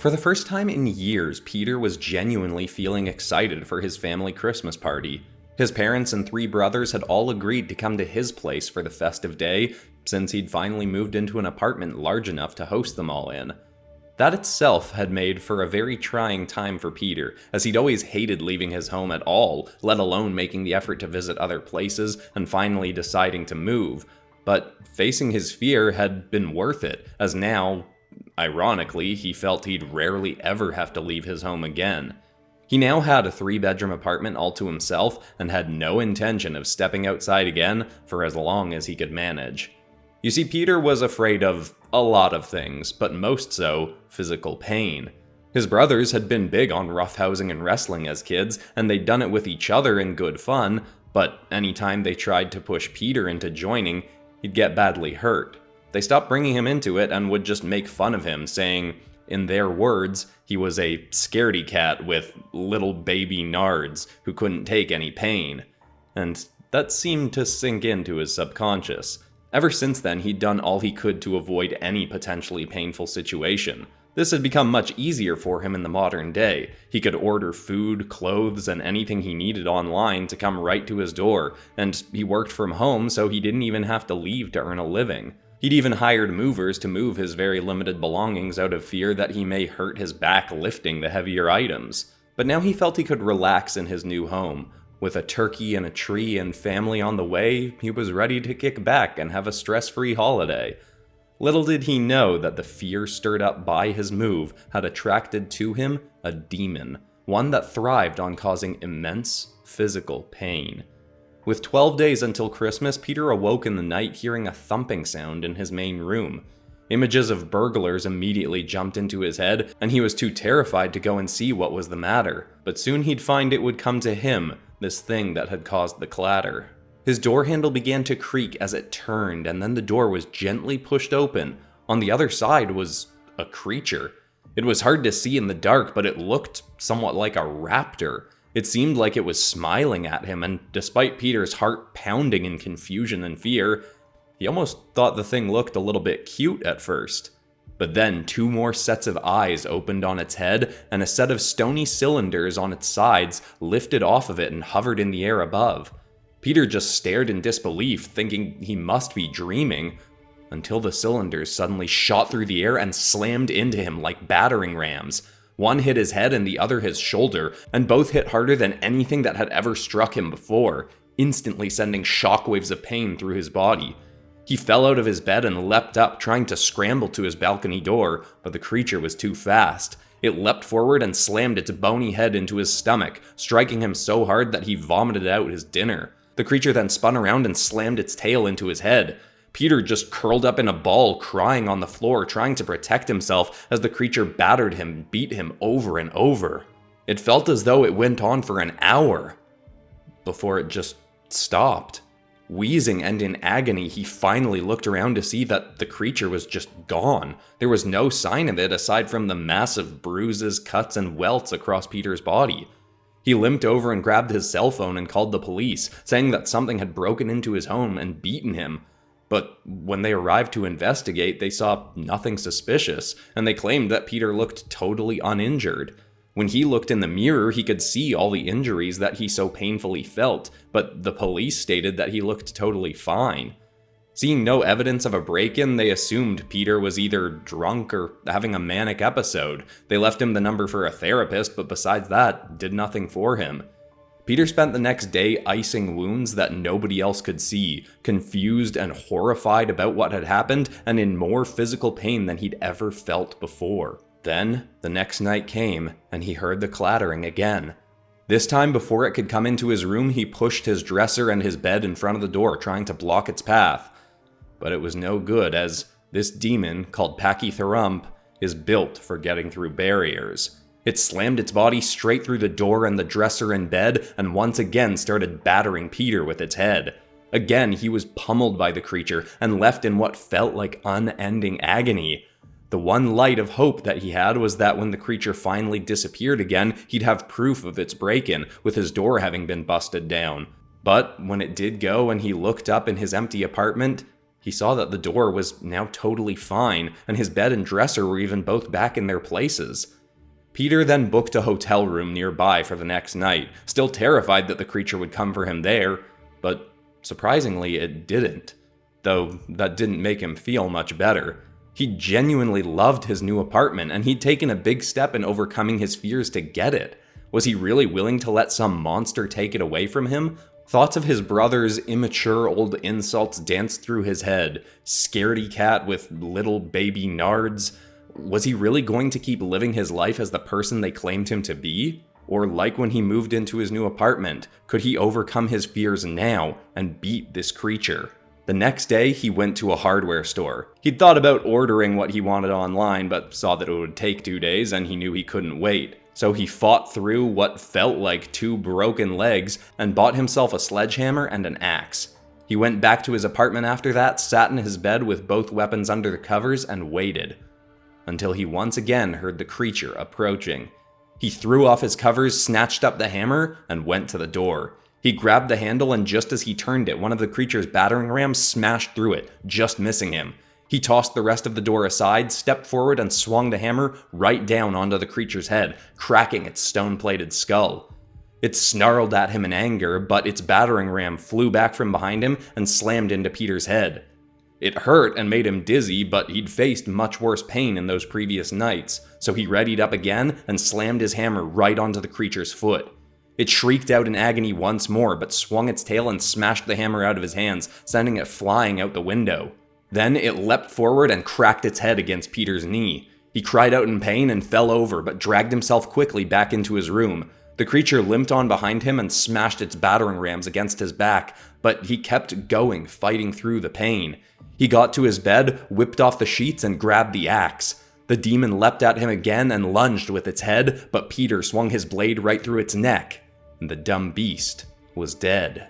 For the first time in years, Peter was genuinely feeling excited for his family Christmas party. His parents and 3 brothers had all agreed to come to his place for the festive day, since he'd finally moved into an apartment large enough to host them all in. That itself had made for a very trying time for Peter, as he'd always hated leaving his home at all, let alone making the effort to visit other places and finally deciding to move. But facing his fear had been worth it, as now, ironically, he felt he'd rarely ever have to leave his home again. He now had a 3-bedroom apartment all to himself and had no intention of stepping outside again for as long as he could manage. You see, Peter was afraid of a lot of things, but most so, physical pain. His brothers had been big on roughhousing and wrestling as kids, and they'd done it with each other in good fun, but anytime they tried to push Peter into joining, he'd get badly hurt. They stopped bringing him into it and would just make fun of him, saying, in their words, he was a scaredy cat with little baby nards who couldn't take any pain. And that seemed to sink into his subconscious. Ever since then, he'd done all he could to avoid any potentially painful situation. This had become much easier for him in the modern day. He could order food, clothes, and anything he needed online to come right to his door, and he worked from home so he didn't even have to leave to earn a living. He'd even hired movers to move his very limited belongings out of fear that he may hurt his back lifting the heavier items. But now he felt he could relax in his new home. With a turkey and a tree and family on the way, he was ready to kick back and have a stress-free holiday. Little did he know that the fear stirred up by his move had attracted to him a demon, one that thrived on causing immense physical pain. With 12 days until Christmas, Peter awoke in the night hearing a thumping sound in his main room. Images of burglars immediately jumped into his head, and he was too terrified to go and see what was the matter. But soon he'd find it would come to him, this thing that had caused the clatter. His door handle began to creak as it turned, and then the door was gently pushed open. On the other side was a creature. It was hard to see in the dark, but it looked somewhat like a raptor. It seemed like it was smiling at him, and despite Peter's heart pounding in confusion and fear, he almost thought the thing looked a little bit cute at first. But then 2 more sets of eyes opened on its head, and a set of stony cylinders on its sides lifted off of it and hovered in the air above. Peter just stared in disbelief, thinking he must be dreaming, until the cylinders suddenly shot through the air and slammed into him like battering rams. One hit his head and the other his shoulder, and both hit harder than anything that had ever struck him before, instantly sending shockwaves of pain through his body. He fell out of his bed and leapt up, trying to scramble to his balcony door, but the creature was too fast. It leapt forward and slammed its bony head into his stomach, striking him so hard that he vomited out his dinner. The creature then spun around and slammed its tail into his head. Peter just curled up in a ball, crying on the floor, trying to protect himself as the creature battered him and beat him over and over. It felt as though it went on for an hour, before it just stopped. Wheezing and in agony, he finally looked around to see that the creature was just gone. There was no sign of it aside from the massive bruises, cuts, and welts across Peter's body. He limped over and grabbed his cell phone and called the police, saying that something had broken into his home and beaten him. But when they arrived to investigate, they saw nothing suspicious, and they claimed that Peter looked totally uninjured. When he looked in the mirror, he could see all the injuries that he so painfully felt, but the police stated that he looked totally fine. Seeing no evidence of a break-in, they assumed Peter was either drunk or having a manic episode. They left him the number for a therapist, but besides that, did nothing for him. Peter spent the next day icing wounds that nobody else could see, confused and horrified about what had happened, and in more physical pain than he'd ever felt before. Then, the next night came, and he heard the clattering again. This time, before it could come into his room, he pushed his dresser and his bed in front of the door, trying to block its path. But it was no good, as this demon, called Pachycephalosaurus, is built for getting through barriers. It slammed its body straight through the door and the dresser and bed, and once again started battering Peter with its head. Again, he was pummeled by the creature, and left in what felt like unending agony. The one light of hope that he had was that when the creature finally disappeared again, he'd have proof of its break-in, with his door having been busted down. But when it did go and he looked up in his empty apartment, He saw that the door was now totally fine, and his bed and dresser were even both back in their places. Peter then booked a hotel room nearby for the next night, still terrified that the creature would come for him there, but surprisingly it didn't. Though that didn't make him feel much better. He genuinely loved his new apartment, and he'd taken a big step in overcoming his fears to get it. Was he really willing to let some monster take it away from him? Thoughts of his brother's immature old insults danced through his head. Scaredy cat with little baby nards. Was he really going to keep living his life as the person they claimed him to be? Or like when he moved into his new apartment, could he overcome his fears now and beat this creature? The next day, he went to a hardware store. He'd thought about ordering what he wanted online, but saw that it would take 2 days and he knew he couldn't wait. So he fought through what felt like 2 broken legs and bought himself a sledgehammer and an axe. He went back to his apartment after that, sat in his bed with both weapons under the covers, and waited. Until he once again heard the creature approaching. He threw off his covers, snatched up the hammer, and went to the door. He grabbed the handle, and just as he turned it, one of the creature's battering rams smashed through it, just missing him. He tossed the rest of the door aside, stepped forward, and swung the hammer right down onto the creature's head, cracking its stone-plated skull. It snarled at him in anger, but its battering ram flew back from behind him and slammed into Peter's head. It hurt and made him dizzy, but he'd faced much worse pain in those previous nights, so he readied up again and slammed his hammer right onto the creature's foot. It shrieked out in agony once more, but swung its tail and smashed the hammer out of his hands, sending it flying out the window. Then it leapt forward and cracked its head against Peter's knee. He cried out in pain and fell over, but dragged himself quickly back into his room. The creature limped on behind him and smashed its battering rams against his back, but he kept going, fighting through the pain. He got to his bed, whipped off the sheets, and grabbed the axe. The demon leapt at him again and lunged with its head, but Peter swung his blade right through its neck. The dumb beast was dead.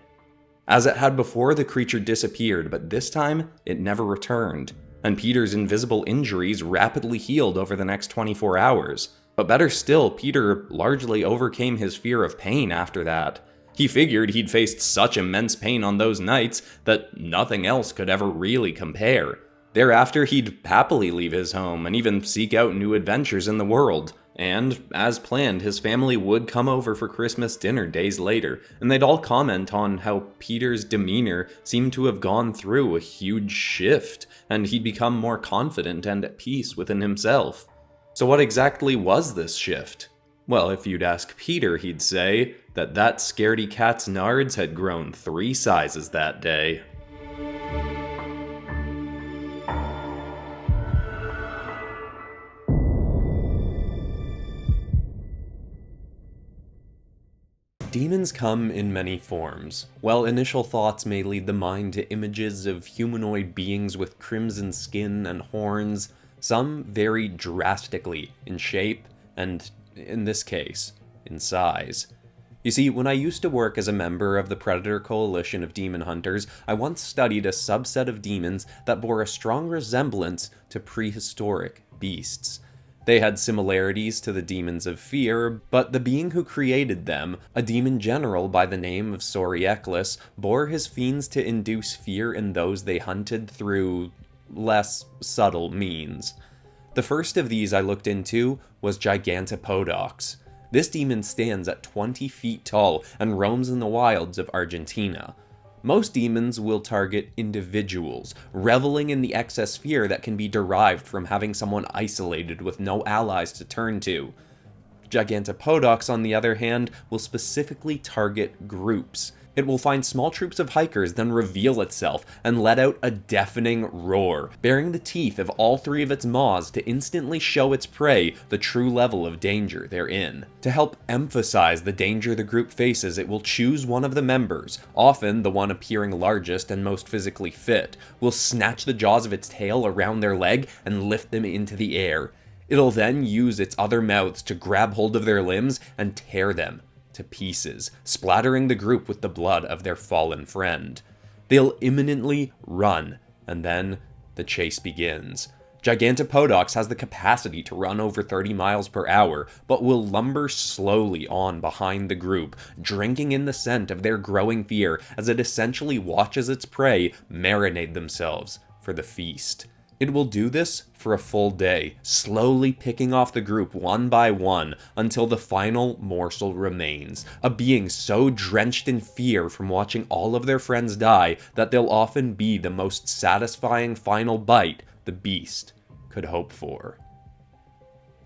As it had before, the creature disappeared, but this time, it never returned, and Peter's invisible injuries rapidly healed over the next 24 hours. But better still, Peter largely overcame his fear of pain after that. He figured he'd faced such immense pain on those nights that nothing else could ever really compare. Thereafter, he'd happily leave his home and even seek out new adventures in the world. And, as planned, his family would come over for Christmas dinner days later, and they'd all comment on how Peter's demeanor seemed to have gone through a huge shift, and he'd become more confident and at peace within himself. So what exactly was this shift? Well, if you'd ask Peter, he'd say that scaredy cat's nards had grown 3 sizes that day. Demons come in many forms. While initial thoughts may lead the mind to images of humanoid beings with crimson skin and horns, some vary drastically in shape and, in this case, in size. You see, when I used to work as a member of the Predator Coalition of Demon Hunters, I once studied a subset of demons that bore a strong resemblance to prehistoric beasts. They had similarities to the demons of fear, but the being who created them, a demon general by the name of Saurieclus, bore his fiends to induce fear in those they hunted through less subtle means. The first of these I looked into was Giganotosaurus. This demon stands at 20 feet tall and roams in the wilds of Argentina. Most demons will target individuals, reveling in the excess fear that can be derived from having someone isolated with no allies to turn to. Giganotosaurus, on the other hand, will specifically target groups. It will find small troops of hikers, then reveal itself and let out a deafening roar, baring the teeth of all 3 of its maws to instantly show its prey the true level of danger they're in. To help emphasize the danger the group faces, it will choose one of the members, often the one appearing largest and most physically fit, will snatch the jaws of its tail around their leg and lift them into the air. It'll then use its other mouths to grab hold of their limbs and tear them to pieces, splattering the group with the blood of their fallen friend. They'll imminently run, and then the chase begins. Gigantopodox has the capacity to run over 30 miles per hour, but will lumber slowly on behind the group, drinking in the scent of their growing fear as it essentially watches its prey marinate themselves for the feast. It will do this for a full day, slowly picking off the group one by one until the final morsel remains, a being so drenched in fear from watching all of their friends die that they'll often be the most satisfying final bite the beast could hope for.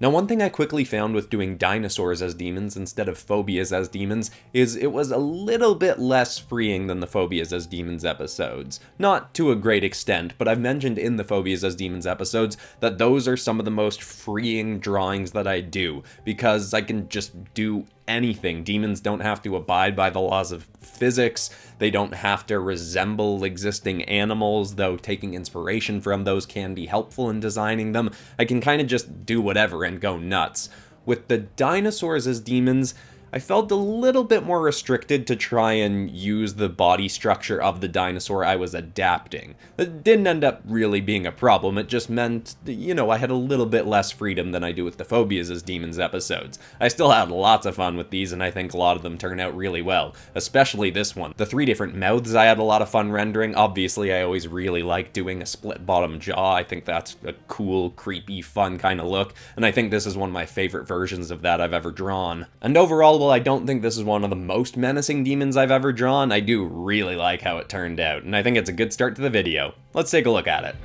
Now, one thing I quickly found with doing dinosaurs as demons instead of phobias as demons is it was a little bit less freeing than the phobias as demons episodes. Not to a great extent, but I've mentioned in the phobias as demons episodes that those are some of the most freeing drawings that I do, because I can just do anything. Demons don't have to abide by the laws of physics, they don't have to resemble existing animals, though taking inspiration from those can be helpful in designing them. I can kind of just do whatever and go nuts. With the dinosaurs as demons, I felt a little bit more restricted to try and use the body structure of the dinosaur I was adapting. It didn't end up really being a problem, it just meant, I had a little bit less freedom than I do with the Phobias as Demons episodes. I still had lots of fun with these, and I think a lot of them turn out really well, especially this one. The 3 different mouths I had a lot of fun rendering. Obviously, I always really like doing a split bottom jaw. I think that's a cool, creepy, fun kind of look, and I think this is one of my favorite versions of that I've ever drawn. And overall, while I don't think this is one of the most menacing demons I've ever drawn, I do really like how it turned out, and I think it's a good start to the video. Let's take a look at it.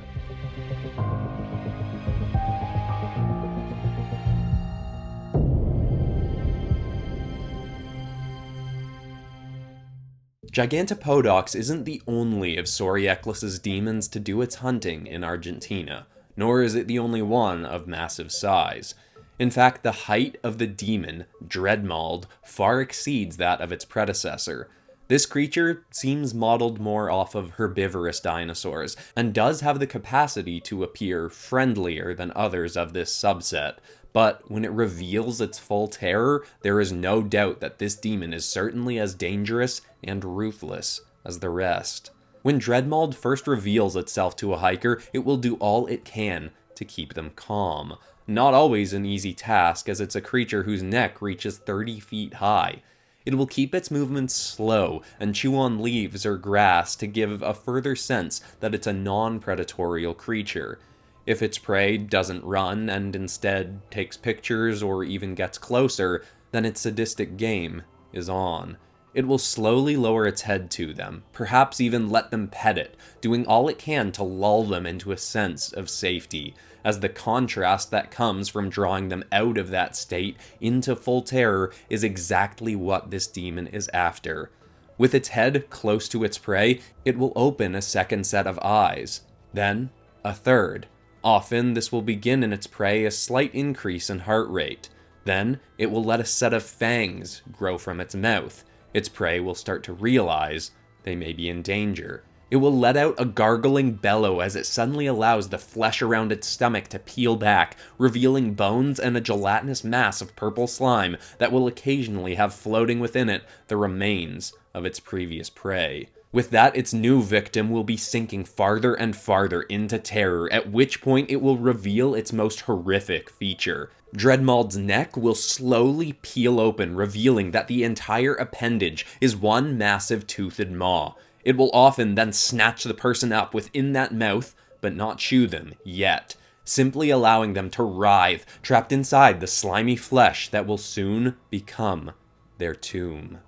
Gigantopodox isn't the only of Saurieclus' demons to do its hunting in Argentina, nor is it the only one of massive size. In fact, the height of the demon, Dreadnoughtus, far exceeds that of its predecessor. This creature seems modeled more off of herbivorous dinosaurs, and does have the capacity to appear friendlier than others of this subset, but when it reveals its full terror, there is no doubt that this demon is certainly as dangerous and ruthless as the rest. When Dreadnoughtus first reveals itself to a hiker, it will do all it can to keep them calm. Not always an easy task, as it's a creature whose neck reaches 30 feet high. It will keep its movements slow and chew on leaves or grass to give a further sense that it's a non-predatorial creature. If its prey doesn't run and instead takes pictures or even gets closer, then its sadistic game is on. It will slowly lower its head to them, perhaps even let them pet it, doing all it can to lull them into a sense of safety, as the contrast that comes from drawing them out of that state into full terror is exactly what this demon is after. With its head close to its prey, it will open a second set of eyes, then a third. Often this will begin in its prey a slight increase in heart rate. Then it will let a set of fangs grow from its mouth. Its prey will start to realize they may be in danger. It will let out a gargling bellow as it suddenly allows the flesh around its stomach to peel back, revealing bones and a gelatinous mass of purple slime that will occasionally have floating within it the remains of its previous prey. With that, its new victim will be sinking farther and farther into terror, at which point it will reveal its most horrific feature. Dreadnoughtus' neck will slowly peel open, revealing that the entire appendage is one massive toothed maw. It will often then snatch the person up within that mouth, but not chew them yet, simply allowing them to writhe, trapped inside the slimy flesh that will soon become their tomb.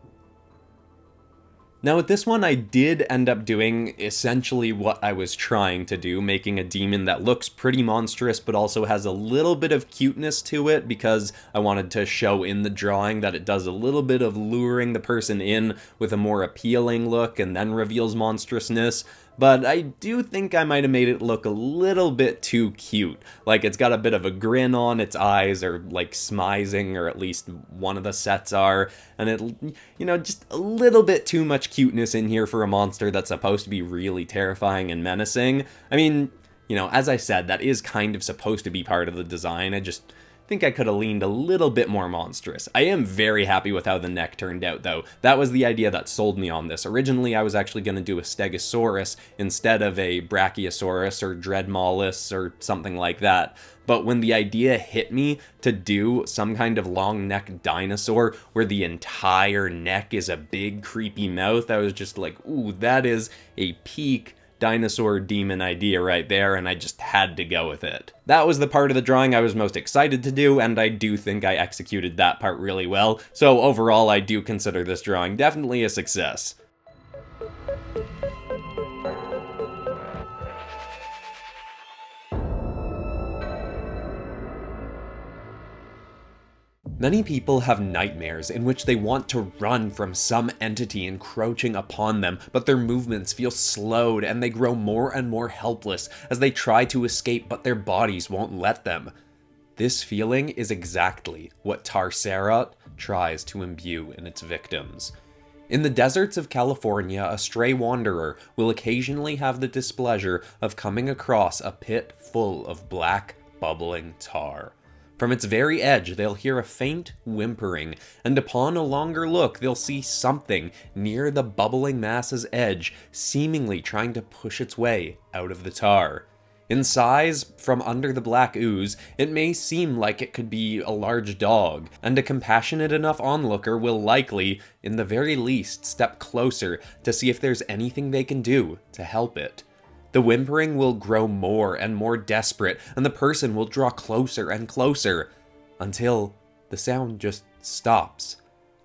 Now with this one, I did end up doing essentially what I was trying to do, making a demon that looks pretty monstrous but also has a little bit of cuteness to it, because I wanted to show in the drawing that it does a little bit of luring the person in with a more appealing look and then reveals monstrousness. But I do think I might have made it look a little bit too cute. Like, it's got a bit of a grin on, its eyes are like smizing, or at least one of the sets are, and it, just a little bit too much cuteness in here for a monster that's supposed to be really terrifying and menacing. I mean, as I said, that is kind of supposed to be part of the design. I just think I could have leaned a little bit more monstrous. I am very happy with how the neck turned out, though. That was the idea that sold me on this. Originally, I was actually going to do a Stegosaurus instead of a Brachiosaurus or Dreadnoughtus or something like that. But when the idea hit me to do some kind of long neck dinosaur where the entire neck is a big creepy mouth, I was just like, ooh, that is a peak dinosaur demon idea right there, and I just had to go with it. That was the part of the drawing I was most excited to do, and I do think I executed that part really well, so overall I do consider this drawing definitely a success. Many people have nightmares in which they want to run from some entity encroaching upon them, but their movements feel slowed and they grow more and more helpless as they try to escape, but their bodies won't let them. This feeling is exactly what Triceratops tries to imbue in its victims. In the deserts of California, a stray wanderer will occasionally have the displeasure of coming across a pit full of black, bubbling tar. From its very edge, they'll hear a faint whimpering, and upon a longer look, they'll see something near the bubbling mass's edge, seemingly trying to push its way out of the tar. In size, from under the black ooze, it may seem like it could be a large dog, and a compassionate enough onlooker will likely, in the very least, step closer to see if there's anything they can do to help it. The whimpering will grow more and more desperate, and the person will draw closer and closer, until the sound just stops.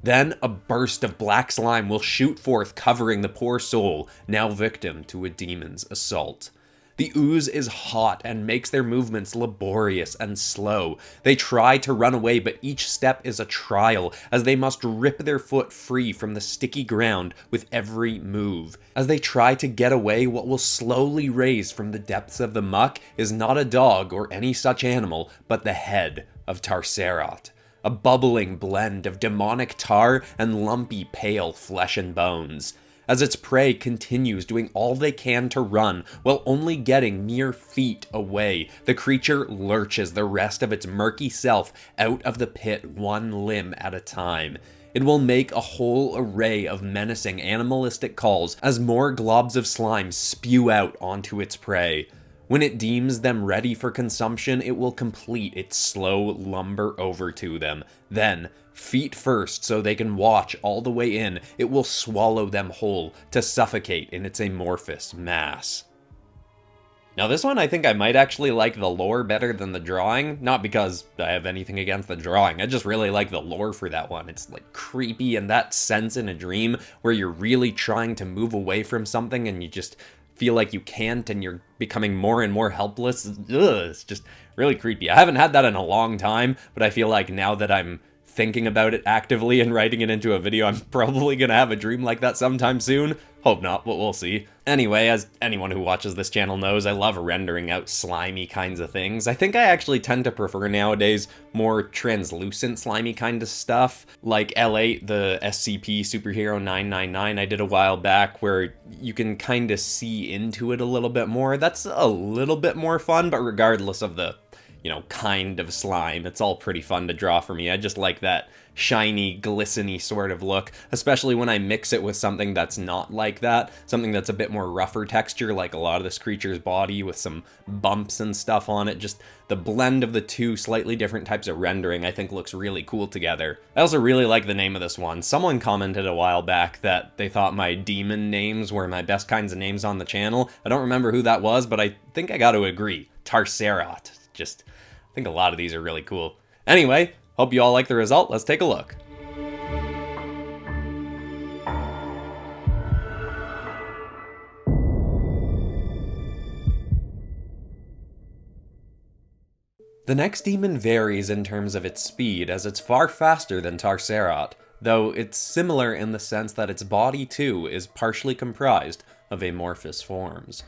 Then a burst of black slime will shoot forth, covering the poor soul, now victim to a demon's assault. The ooze is hot and makes their movements laborious and slow. They try to run away, but each step is a trial, as they must rip their foot free from the sticky ground with every move. As they try to get away, what will slowly raise from the depths of the muck is not a dog or any such animal, but the head of Triceratops. A bubbling blend of demonic tar and lumpy pale flesh and bones. As its prey continues doing all they can to run, while only getting mere feet away, the creature lurches the rest of its murky self out of the pit one limb at a time. It will make a whole array of menacing animalistic calls as more globs of slime spew out onto its prey. When it deems them ready for consumption, it will complete its slow lumber over to them. Then, feet first so they can watch all the way in, it will swallow them whole to suffocate in its amorphous mass. Now this one I think I might actually like the lore better than the drawing, not because I have anything against the drawing, I just really like the lore for that one. It's like creepy and that sense in a dream where you're really trying to move away from something and you just feel like you can't and you're becoming more and more helpless. It's just really creepy. I haven't had that in a long time, but I feel like now that I'm thinking about it actively and writing it into a video, I'm probably gonna have a dream like that sometime soon. Hope not, but we'll see. Anyway, as anyone who watches this channel knows, I love rendering out slimy kinds of things. I think I actually tend to prefer nowadays more translucent slimy kind of stuff, like L8, the SCP Superhero 999 I did a while back, where you can kind of see into it a little bit more. That's a little bit more fun, but regardless of the kind of slime, it's all pretty fun to draw for me. I just like that shiny, glistening sort of look, especially when I mix it with something that's not like that, something that's a bit more rougher texture, like a lot of this creature's body with some bumps and stuff on it. Just the blend of the two slightly different types of rendering I think looks really cool together. I also really like the name of this one. Someone commented a while back that they thought my demon names were my best kinds of names on the channel. I don't remember who that was, but I think I gotta agree. Triceratops. I think a lot of these are really cool. Anyway, hope you all like the result. Let's take a look. The next demon varies in terms of its speed, as it's far faster than Triceratops, though it's similar in the sense that its body too is partially comprised of amorphous forms.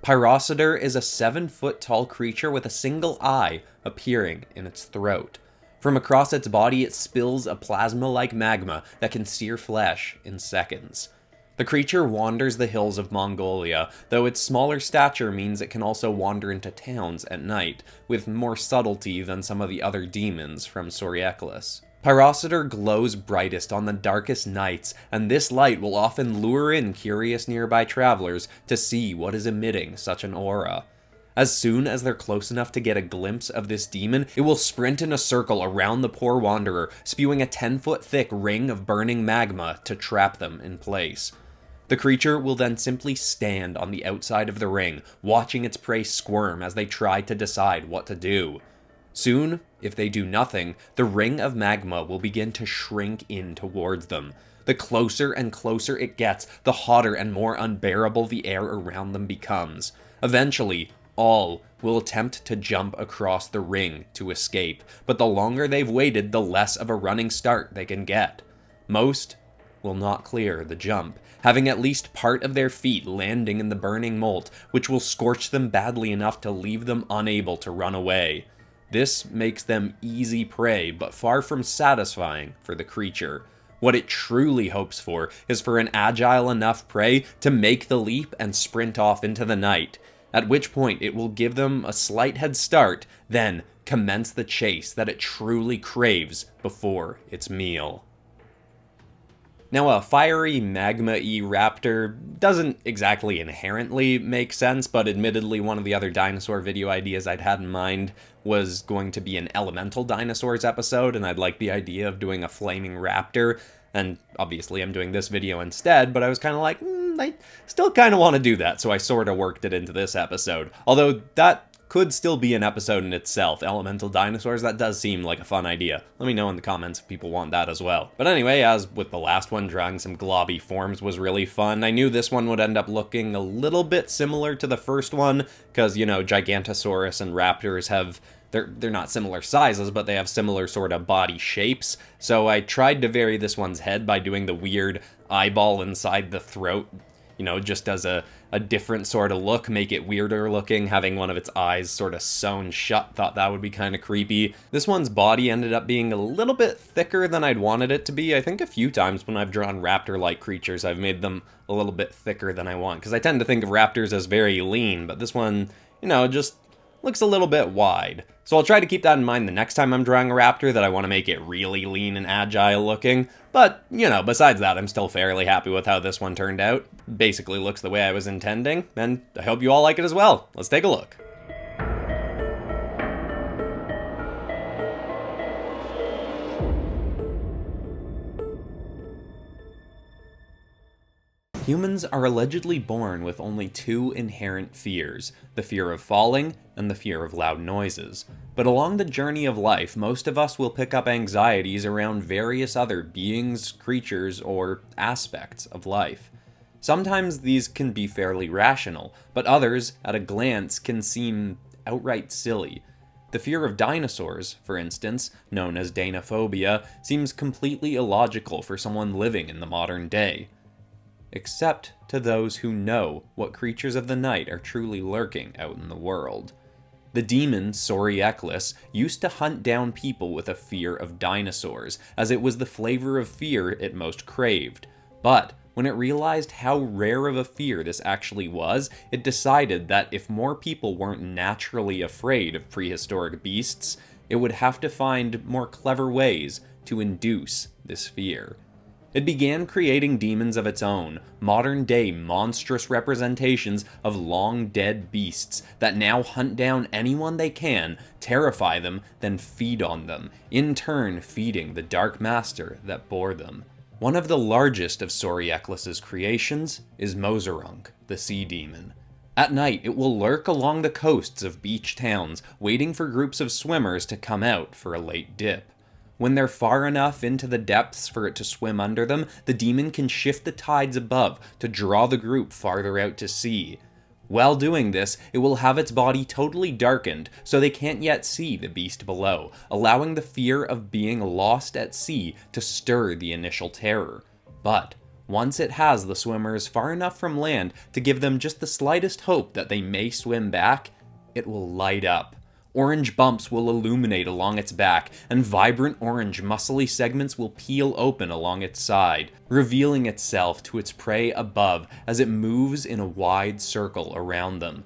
Pyrocitor is a 7-foot-tall creature with a single eye appearing in its throat. From across its body, it spills a plasma-like magma that can sear flesh in seconds. The creature wanders the hills of Mongolia, though its smaller stature means it can also wander into towns at night, with more subtlety than some of the other demons from Saurieclus. Pyrocitor glows brightest on the darkest nights, and this light will often lure in curious nearby travelers to see what is emitting such an aura. As soon as they're close enough to get a glimpse of this demon, it will sprint in a circle around the poor wanderer, spewing a 10-foot thick ring of burning magma to trap them in place. The creature will then simply stand on the outside of the ring, watching its prey squirm as they try to decide what to do. Soon, if they do nothing, the ring of magma will begin to shrink in towards them. The closer and closer it gets, the hotter and more unbearable the air around them becomes. Eventually, all will attempt to jump across the ring to escape, but the longer they've waited, the less of a running start they can get. Most will not clear the jump, having at least part of their feet landing in the burning mold, which will scorch them badly enough to leave them unable to run away. This makes them easy prey, but far from satisfying for the creature. What it truly hopes for is for an agile enough prey to make the leap and sprint off into the night, at which point it will give them a slight head start, then commence the chase that it truly craves before its meal. Now, a fiery magma-y raptor doesn't exactly inherently make sense, but admittedly one of the other dinosaur video ideas I'd had in mind was going to be an elemental dinosaurs episode, and I'd like the idea of doing a flaming raptor, and obviously I'm doing this video instead, but I was kind of like, I still kind of want to do that, so I sort of worked it into this episode. Although that could still be an episode in itself. Elemental dinosaurs, that does seem like a fun idea. Let me know in the comments if people want that as well. But anyway, as with the last one, drawing some globby forms was really fun. I knew this one would end up looking a little bit similar to the first one, because, you know, Gigantosaurus and raptors have... They're not similar sizes, but they have similar sort of body shapes. So I tried to vary this one's head by doing the weird eyeball inside the throat, you know, just as a different sort of look, make it weirder looking, having one of its eyes sort of sewn shut. Thought that would be kind of creepy. This one's body ended up being a little bit thicker than I'd wanted it to be. I think a few times when I've drawn raptor-like creatures, I've made them a little bit thicker than I want, because I tend to think of raptors as very lean, but this one, you know, just looks a little bit wide. So I'll try to keep that in mind the next time I'm drawing a raptor, that I want to make it really lean and agile looking. But, you know, besides that, I'm still fairly happy with how this one turned out. Basically looks the way I was intending, and I hope you all like it as well. Let's take a look. Humans are allegedly born with only two inherent fears, the fear of falling and the fear of loud noises. But along the journey of life, most of us will pick up anxieties around various other beings, creatures, or aspects of life. Sometimes these can be fairly rational, but others, at a glance, can seem outright silly. The fear of dinosaurs, for instance, known as dinophobia, seems completely illogical for someone living in the modern day. Except to those who know what creatures of the night are truly lurking out in the world. The demon Saurieclus used to hunt down people with a fear of dinosaurs, as it was the flavor of fear it most craved. But when it realized how rare of a fear this actually was, it decided that if more people weren't naturally afraid of prehistoric beasts, it would have to find more clever ways to induce this fear. It began creating demons of its own, modern-day monstrous representations of long-dead beasts that now hunt down anyone they can, terrify them, then feed on them, in turn feeding the Dark Master that bore them. One of the largest of Saurieclus's creations is Mosasaur, the sea demon. At night, it will lurk along the coasts of beach towns, waiting for groups of swimmers to come out for a late dip. When they're far enough into the depths for it to swim under them, the demon can shift the tides above to draw the group farther out to sea. While doing this, it will have its body totally darkened so they can't yet see the beast below, allowing the fear of being lost at sea to stir the initial terror. But once it has the swimmers far enough from land to give them just the slightest hope that they may swim back, it will light up. Orange bumps will illuminate along its back, and vibrant orange muscly segments will peel open along its side, revealing itself to its prey above as it moves in a wide circle around them.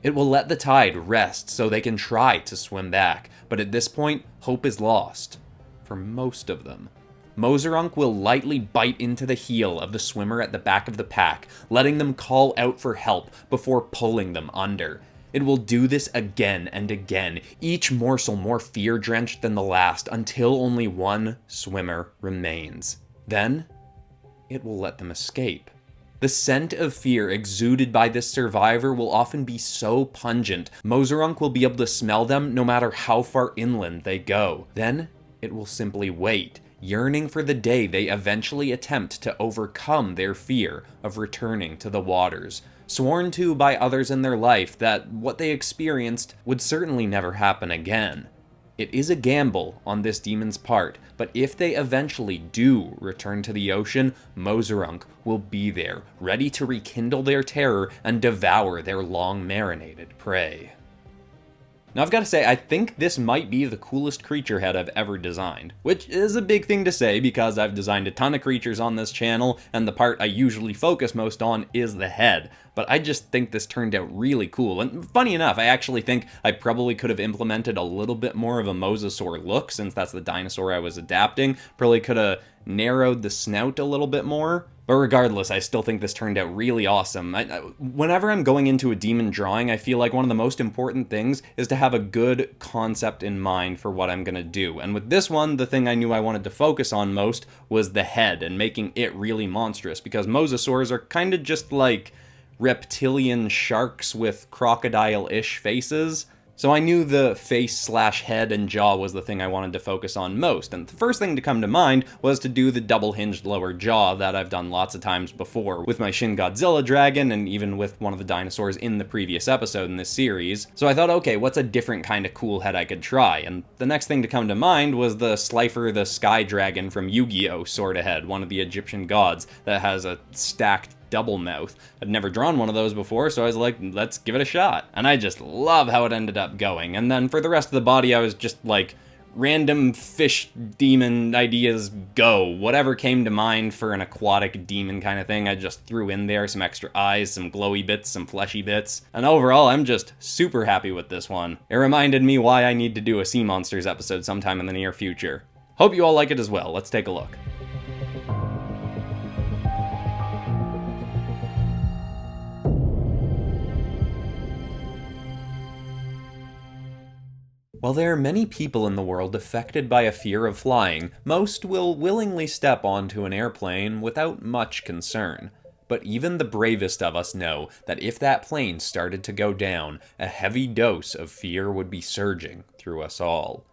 It will let the tide rest so they can try to swim back, but at this point, hope is lost. For most of them. Mosasaur will lightly bite into the heel of the swimmer at the back of the pack, letting them call out for help before pulling them under. It will do this again and again, each morsel more fear-drenched than the last, until only one swimmer remains. Then, it will let them escape. The scent of fear exuded by this survivor will often be so pungent, Mosasaur will be able to smell them no matter how far inland they go. Then, it will simply wait, yearning for the day they eventually attempt to overcome their fear of returning to the waters, sworn to by others in their life that what they experienced would certainly never happen again. It is a gamble on this demon's part, but if they eventually do return to the ocean, Mosasaur will be there, ready to rekindle their terror and devour their long-marinated prey. Now I've got to say, I think this might be the coolest creature head I've ever designed, which is a big thing to say because I've designed a ton of creatures on this channel, and the part I usually focus most on is the head. But I just think this turned out really cool, and funny enough, I actually think I probably could have implemented a little bit more of a Mosasaur look, since that's the dinosaur I was adapting. Probably could have narrowed the snout a little bit more. But regardless, I still think this turned out really awesome. Whenever I'm going into a demon drawing, I feel like one of the most important things is to have a good concept in mind for what I'm going to do. And with this one, the thing I knew I wanted to focus on most was the head and making it really monstrous, because mosasaurs are kind of just like reptilian sharks with crocodile-ish faces. So I knew the face/head and jaw was the thing I wanted to focus on most, and the first thing to come to mind was to do the double-hinged lower jaw that I've done lots of times before with my Shin Godzilla dragon, and even with one of the dinosaurs in the previous episode in this series. So I thought, okay, what's a different kind of cool head I could try? And the next thing to come to mind was the Slifer the Sky Dragon from Yu-Gi-Oh! Sorta head, one of the Egyptian gods that has a stacked double mouth. I'd never drawn one of those before, so I was like, let's give it a shot. And I just love how it ended up going. And then for the rest of the body, I was just like, random fish demon ideas go. Whatever came to mind for an aquatic demon kind of thing, I just threw in there. Some extra eyes, some glowy bits, some fleshy bits. And overall, I'm just super happy with this one. It reminded me why I need to do a Sea Monsters episode sometime in the near future. Hope you all like it as well. Let's take a look. While there are many people in the world affected by a fear of flying, most will willingly step onto an airplane without much concern. But even the bravest of us know that if that plane started to go down, a heavy dose of fear would be surging through us all.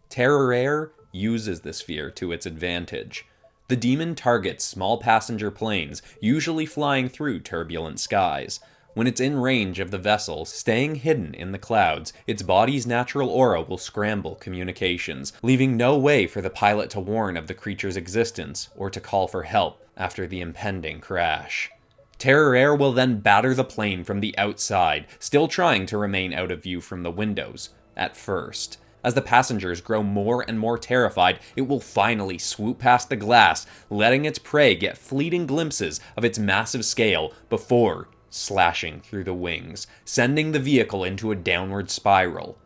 Terror Air uses this fear to its advantage. The demon targets small passenger planes, usually flying through turbulent skies. When it's in range of the vessel, staying hidden in the clouds, its body's natural aura will scramble communications, leaving no way for the pilot to warn of the creature's existence or to call for help after the impending crash. Terror Air will then batter the plane from the outside, still trying to remain out of view from the windows, at first. As the passengers grow more and more terrified, it will finally swoop past the glass, letting its prey get fleeting glimpses of its massive scale before slashing through the wings, sending the vehicle into a downward spiral.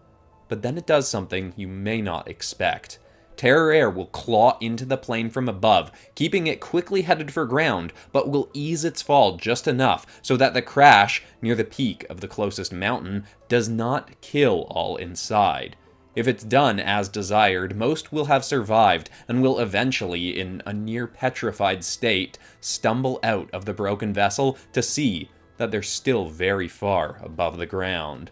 But then it does something you may not expect. Terror Air will claw into the plane from above, keeping it quickly headed for ground, but will ease its fall just enough so that the crash near the peak of the closest mountain does not kill all inside. If it's done as desired, most will have survived and will eventually, in a near petrified state, stumble out of the broken vessel to see that they're still very far above the ground.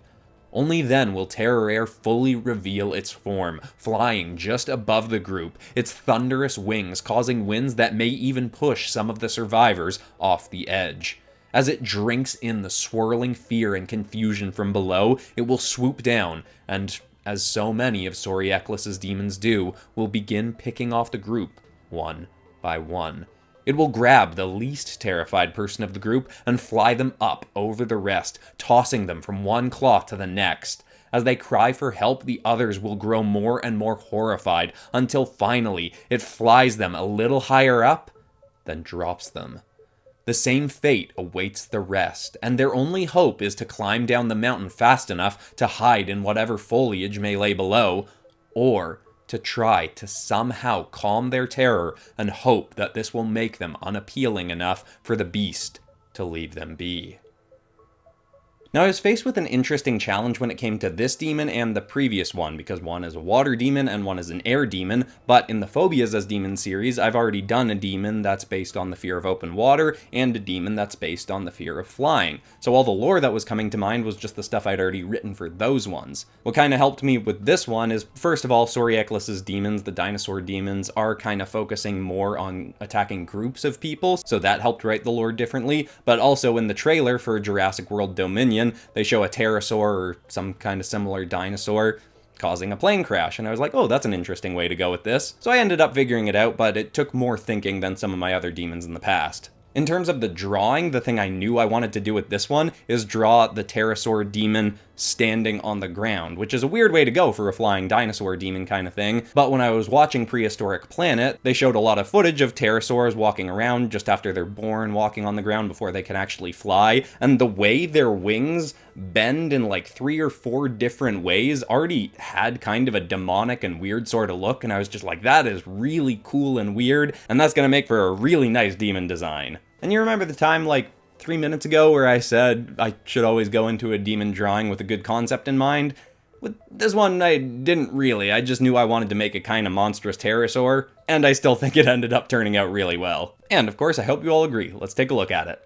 Only then will Terror Air fully reveal its form, flying just above the group, its thunderous wings causing winds that may even push some of the survivors off the edge. As it drinks in the swirling fear and confusion from below, it will swoop down, and, as so many of Saurieclus' demons do, will begin picking off the group, one by one. It will grab the least terrified person of the group and fly them up over the rest, tossing them from one claw to the next. As they cry for help, the others will grow more and more horrified until finally it flies them a little higher up, then drops them. The same fate awaits the rest, and their only hope is to climb down the mountain fast enough to hide in whatever foliage may lay below, or to try to somehow calm their terror and hope that this will make them unappealing enough for the beast to leave them be. Now, I was faced with an interesting challenge when it came to this demon and the previous one, because one is a water demon and one is an air demon, but in the Phobias as Demons series, I've already done a demon that's based on the fear of open water, and a demon that's based on the fear of flying. So all the lore that was coming to mind was just the stuff I'd already written for those ones. What kind of helped me with this one is, first of all, Saurieclus' demons, the dinosaur demons, are kind of focusing more on attacking groups of people, so that helped write the lore differently, but also in the trailer for Jurassic World Dominion, they show a pterosaur or some kind of similar dinosaur causing a plane crash, and I was like, oh, that's an interesting way to go with this. So I ended up figuring it out, but it took more thinking than some of my other demons in the past. In terms of the drawing, the thing I knew I wanted to do with this one is draw the pterosaur demon standing on the ground, which is a weird way to go for a flying dinosaur demon kind of thing, but when I was watching Prehistoric Planet, they showed a lot of footage of pterosaurs walking around just after they're born, walking on the ground before they can actually fly, and the way their wings bend in like 3 or 4 different ways already had kind of a demonic and weird sort of look, and I was just like, that is really cool and weird, and that's gonna make for a really nice demon design. And you remember the time like 3 minutes ago where I said I should always go into a demon drawing with a good concept in mind? With this one, I didn't really. I just knew I wanted to make a kind of monstrous pterosaur, and I still think it ended up turning out really well. And of course, I hope you all agree. Let's take a look at it.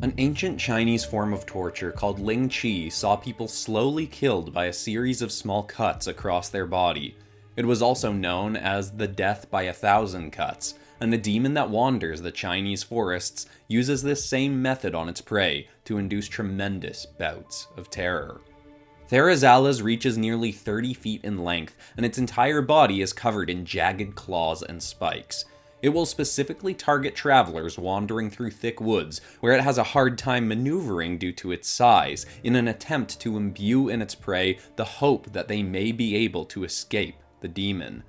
An ancient Chinese form of torture called Ling Qi saw people slowly killed by a series of small cuts across their body. It was also known as the death by 1,000 cuts, and the demon that wanders the Chinese forests uses this same method on its prey to induce tremendous bouts of terror. Therizinosaurus reaches nearly 30 feet in length, and its entire body is covered in jagged claws and spikes. It will specifically target travelers wandering through thick woods, where it has a hard time maneuvering due to its size, in an attempt to imbue in its prey the hope that they may be able to escape the demon.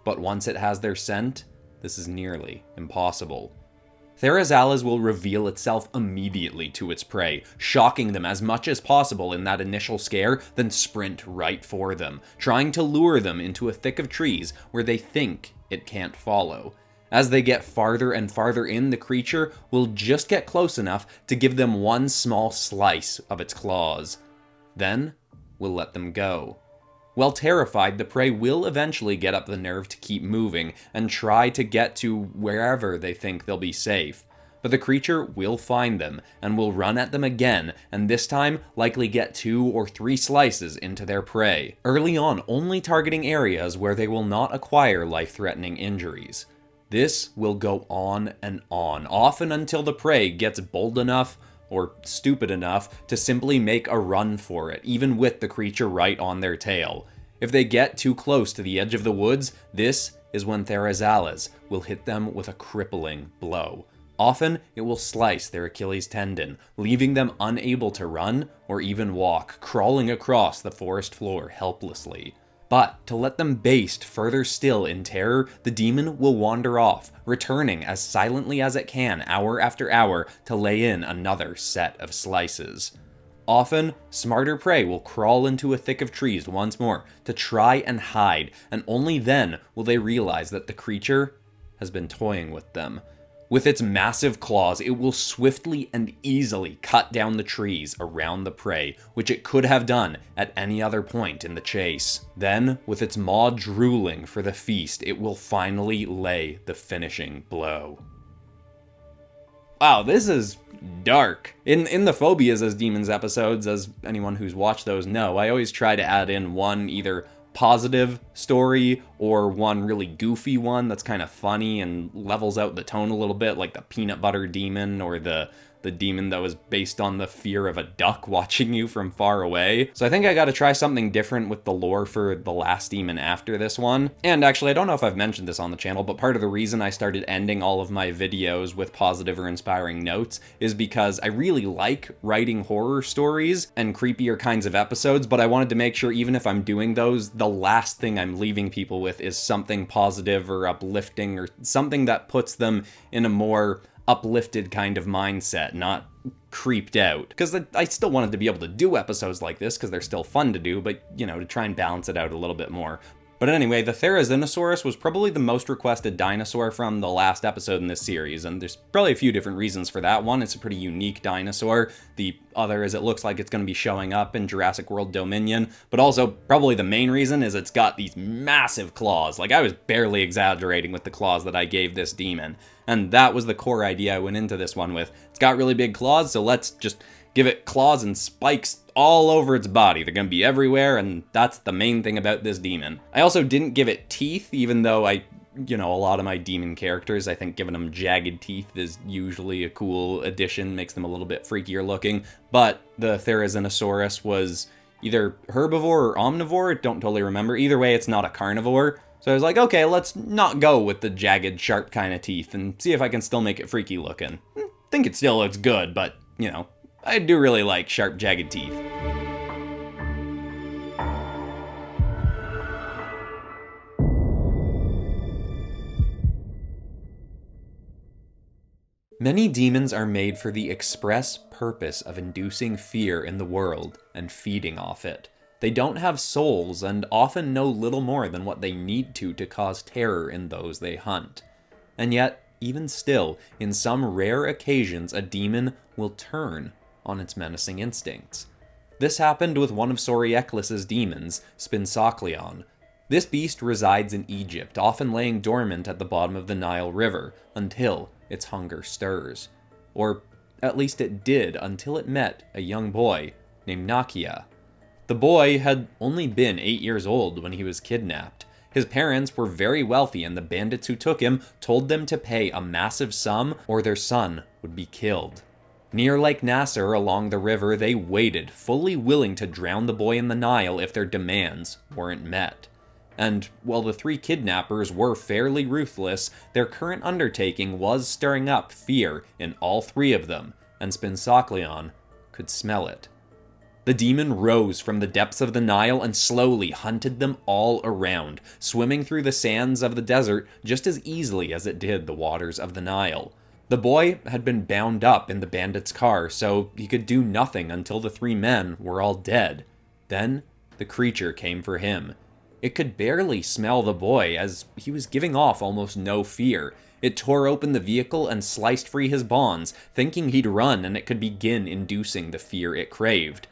But once it has their scent, this is nearly impossible. Therizinosaurus will reveal itself immediately to its prey, shocking them as much as possible in that initial scare, then sprint right for them, trying to lure them into a thick of trees where they think it can't follow. As they get farther and farther in, the creature will just get close enough to give them one small slice of its claws. Then, we'll let them go. While terrified, the prey will eventually get up the nerve to keep moving and try to get to wherever they think they'll be safe. But the creature will find them and will run at them again, and this time likely get 2 or 3 slices into their prey, early on only targeting areas where they will not acquire life-threatening injuries. This will go on and on, often until the prey gets bold enough or stupid enough to simply make a run for it, even with the creature right on their tail. If they get too close to the edge of the woods, this is when Therizinosaurus will hit them with a crippling blow. Often, it will slice their Achilles tendon, leaving them unable to run or even walk, crawling across the forest floor helplessly. But to let them baste further still in terror, the demon will wander off, returning as silently as it can hour after hour to lay in another set of slices. Often, smarter prey will crawl into a thick of trees once more to try and hide, and only then will they realize that the creature has been toying with them. With its massive claws, it will swiftly and easily cut down the trees around the prey, which it could have done at any other point in the chase. Then, with its maw drooling for the feast, it will finally lay the finishing blow. Wow, this is dark. In the Phobias as Demons episodes, as anyone who's watched those know, I always try to add in one either positive story or one really goofy one that's kind of funny and levels out the tone a little bit, like the peanut butter demon or the the demon that was based on the fear of a duck watching you from far away. So I think I gotta try something different with the lore for the last demon after this one. And actually, I don't know if I've mentioned this on the channel, but part of the reason I started ending all of my videos with positive or inspiring notes is because I really like writing horror stories and creepier kinds of episodes, but I wanted to make sure even if I'm doing those, the last thing I'm leaving people with is something positive or uplifting or something that puts them in a more uplifted kind of mindset, not creeped out. Because I still wanted to be able to do episodes like this because they're still fun to do, but, you know, to try and balance it out a little bit more. But anyway, the Therizinosaurus was probably the most requested dinosaur from the last episode in this series, and there's probably a few different reasons for that. One, it's a pretty unique dinosaur. The other is it looks like it's going to be showing up in Jurassic World Dominion, but also probably the main reason is it's got these massive claws. Like, I was barely exaggerating with the claws that I gave this demon, and that was the core idea I went into this one with. It's got really big claws, so let's just give it claws and spikes all over its body. They're gonna be everywhere, and that's the main thing about this demon. I also didn't give it teeth, even though a lot of my demon characters, I think giving them jagged teeth is usually a cool addition, makes them a little bit freakier looking. But the Therizinosaurus was either herbivore or omnivore, don't totally remember. Either way, it's not a carnivore. So I was like, okay, let's not go with the jagged, sharp kind of teeth and see if I can still make it freaky looking. I think it still looks good, but, you know, I do really like sharp, jagged teeth. Many demons are made for the express purpose of inducing fear in the world and feeding off it. They don't have souls and often know little more than what they need to cause terror in those they hunt. And yet, even still, in some rare occasions, a demon will turn on its menacing instincts. This happened with one of Saurieclus' demons, Spinosaurus. This beast resides in Egypt, often laying dormant at the bottom of the Nile River, until its hunger stirs. Or at least it did, until it met a young boy named Nakia. The boy had only been 8 years old when he was kidnapped. His parents were very wealthy, and the bandits who took him told them to pay a massive sum or their son would be killed. Near Lake Nasser along the river, they waited, fully willing to drown the boy in the Nile if their demands weren't met. And while the three kidnappers were fairly ruthless, their current undertaking was stirring up fear in all three of them, and Spinosaurus could smell it. The demon rose from the depths of the Nile and slowly hunted them all around, swimming through the sands of the desert just as easily as it did the waters of the Nile. The boy had been bound up in the bandits' car, so he could do nothing until the three men were all dead. Then the creature came for him. It could barely smell the boy, as he was giving off almost no fear. It tore open the vehicle and sliced free his bonds, thinking he'd run and it could begin inducing the fear it craved.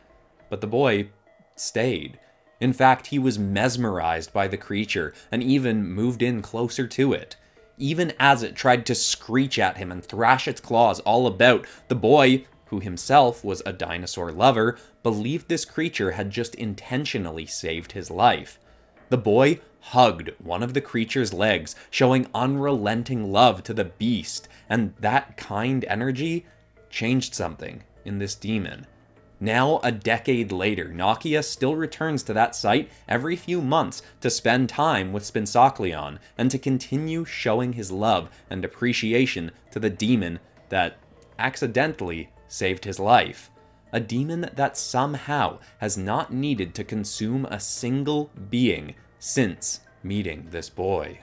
But the boy stayed. In fact, he was mesmerized by the creature and even moved in closer to it. Even as it tried to screech at him and thrash its claws all about, the boy, who himself was a dinosaur lover, believed this creature had just intentionally saved his life. The boy hugged one of the creature's legs, showing unrelenting love to the beast, and that kind energy changed something in this demon. Now, a decade later, Nakia still returns to that site every few months to spend time with Spinosaurus and to continue showing his love and appreciation to the demon that accidentally saved his life. A demon that somehow has not needed to consume a single being since meeting this boy.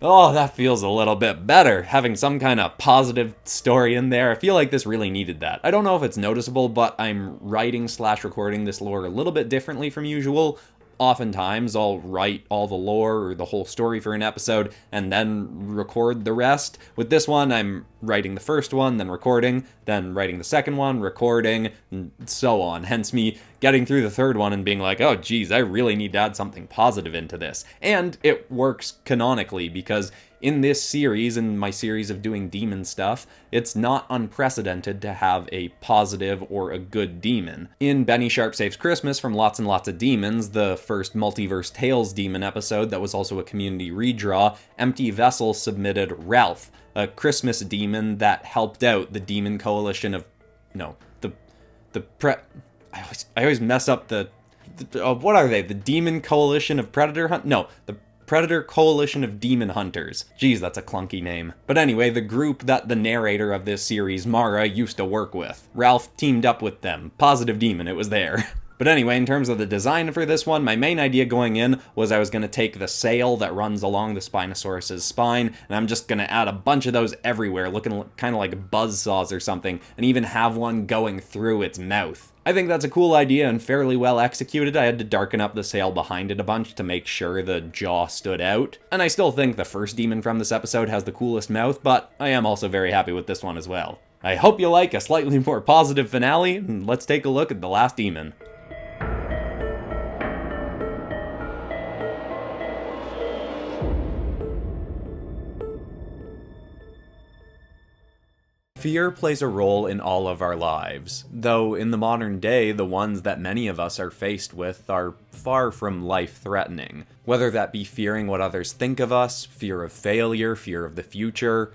Oh, that feels a little bit better, having some kind of positive story in there. I feel like this really needed that. I don't know if it's noticeable, but I'm writing/recording this lore a little bit differently from usual. Oftentimes, I'll write all the lore or the whole story for an episode and then record the rest. With this one, I'm writing the first one, then recording, then writing the second one, recording, and so on. Hence me getting through the third one and being like, oh geez, I really need to add something positive into this. And it works canonically because In this series, in my series of doing demon stuff, it's not unprecedented to have a positive or a good demon. In Benny Sharp Saves Christmas from Lots and Lots of Demons, the first Multiverse Tales demon episode that was also a community redraw, Empty Vessel submitted Ralph, a Christmas demon that helped out the demon coalition of... I always mess up what are they? The Demon Coalition of Predator Hunt? No, the Predator Coalition of Demon Hunters. Geez, that's a clunky name. But anyway, the group that the narrator of this series, Mara, used to work with. Ralph teamed up with them. Positive demon, it was there. But anyway, in terms of the design for this one, my main idea going in was I was going to take the sail that runs along the Spinosaurus's spine, and I'm just going to add a bunch of those everywhere, looking kind of like buzzsaws or something, and even have one going through its mouth. I think that's a cool idea and fairly well executed. I had to darken up the sail behind it a bunch to make sure the jaw stood out. And I still think the first demon from this episode has the coolest mouth, but I am also very happy with this one as well. I hope you like a slightly more positive finale, and let's take a look at the last demon. Fear plays a role in all of our lives, though in the modern day, the ones that many of us are faced with are far from life-threatening. Whether that be fearing what others think of us, fear of failure, fear of the future.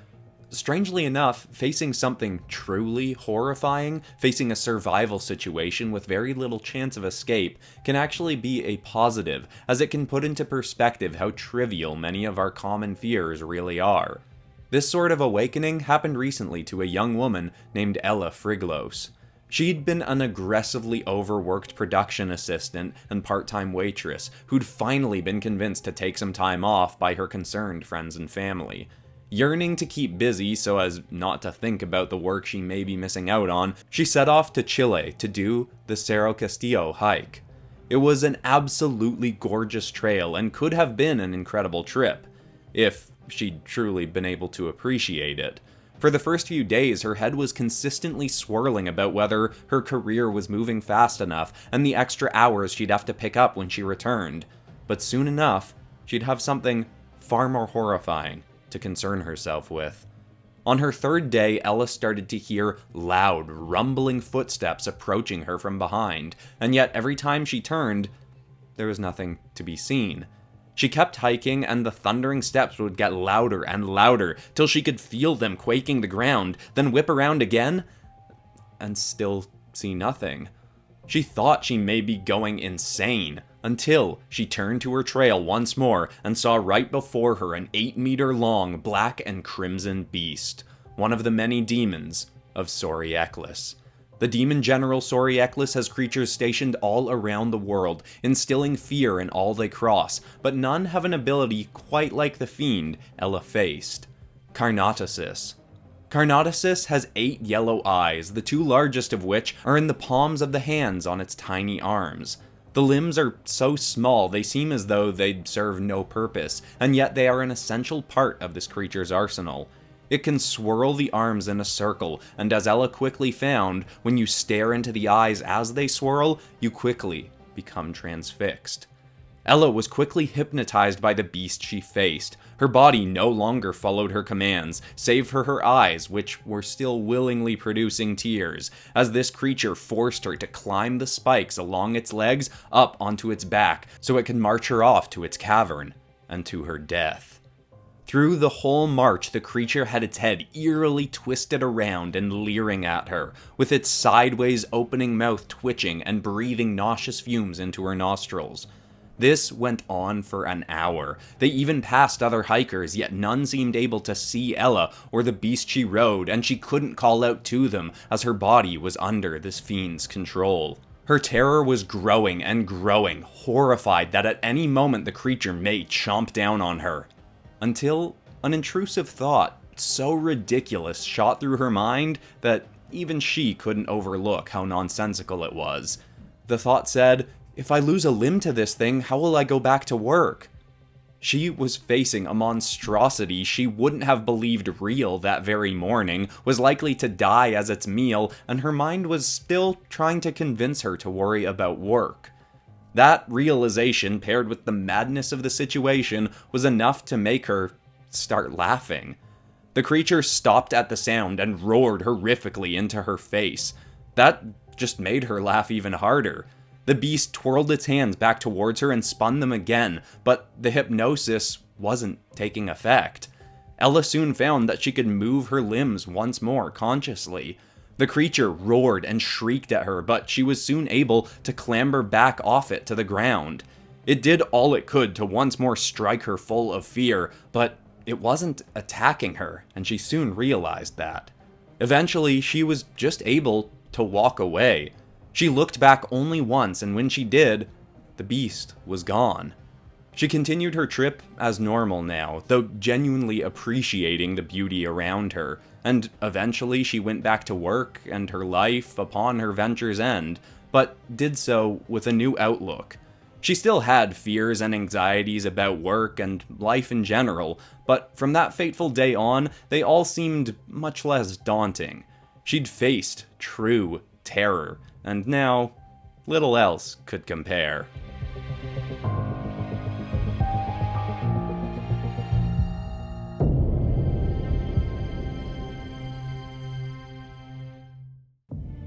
Strangely enough, facing something truly horrifying, facing a survival situation with very little chance of escape, can actually be a positive, as it can put into perspective how trivial many of our common fears really are. This sort of awakening happened recently to a young woman named Ella Friglos. She'd been an aggressively overworked production assistant and part-time waitress who'd finally been convinced to take some time off by her concerned friends and family. Yearning to keep busy so as not to think about the work she may be missing out on, she set off to Chile to do the Cerro Castillo hike. It was an absolutely gorgeous trail and could have been an incredible trip, if she'd truly been able to appreciate it. For the first few days, her head was consistently swirling about whether her career was moving fast enough and the extra hours she'd have to pick up when she returned. But soon enough, she'd have something far more horrifying to concern herself with. On her third day, Ella started to hear loud, rumbling footsteps approaching her from behind, and yet every time she turned, there was nothing to be seen. She kept hiking, and the thundering steps would get louder and louder, till she could feel them quaking the ground, then whip around again, and still see nothing. She thought she may be going insane, until she turned to her trail once more and saw right before her an 8-meter-long black and crimson beast, one of the many demons of Saurieclus. The demon general Saurieclus has creatures stationed all around the world, instilling fear in all they cross, but none have an ability quite like the fiend Ella faced. Carnotaurus. Carnotaurus has 8 yellow eyes, the 2 largest of which are in the palms of the hands on its tiny arms. The limbs are so small they seem as though they'd serve no purpose, and yet they are an essential part of this creature's arsenal. It can swirl the arms in a circle, and as Ella quickly found, when you stare into the eyes as they swirl, you quickly become transfixed. Ella was quickly hypnotized by the beast she faced. Her body no longer followed her commands, save for her eyes, which were still willingly producing tears, as this creature forced her to climb the spikes along its legs up onto its back, so it could march her off to its cavern, and to her death. Through the whole march, the creature had its head eerily twisted around and leering at her, with its sideways opening mouth twitching and breathing nauseous fumes into her nostrils. This went on for an hour. They even passed other hikers, yet none seemed able to see Ella or the beast she rode, and she couldn't call out to them as her body was under this fiend's control. Her terror was growing and growing, horrified that at any moment the creature may chomp down on her. Until an intrusive thought so ridiculous shot through her mind that even she couldn't overlook how nonsensical it was. The thought said, "If I lose a limb to this thing, how will I go back to work?" She was facing a monstrosity she wouldn't have believed real that very morning, was likely to die as its meal, and her mind was still trying to convince her to worry about work. That realization, paired with the madness of the situation, was enough to make her start laughing. The creature stopped at the sound and roared horrifically into her face. That just made her laugh even harder. The beast twirled its hands back towards her and spun them again, but the hypnosis wasn't taking effect. Ella soon found that she could move her limbs once more consciously. The creature roared and shrieked at her, but she was soon able to clamber back off it to the ground. It did all it could to once more strike her full of fear, but it wasn't attacking her, and she soon realized that. Eventually, she was just able to walk away. She looked back only once, and when she did, the beast was gone. She continued her trip as normal now, though genuinely appreciating the beauty around her, and eventually she went back to work and her life upon her venture's end, but did so with a new outlook. She still had fears and anxieties about work and life in general, but from that fateful day on, they all seemed much less daunting. She'd faced true terror, and now, little else could compare.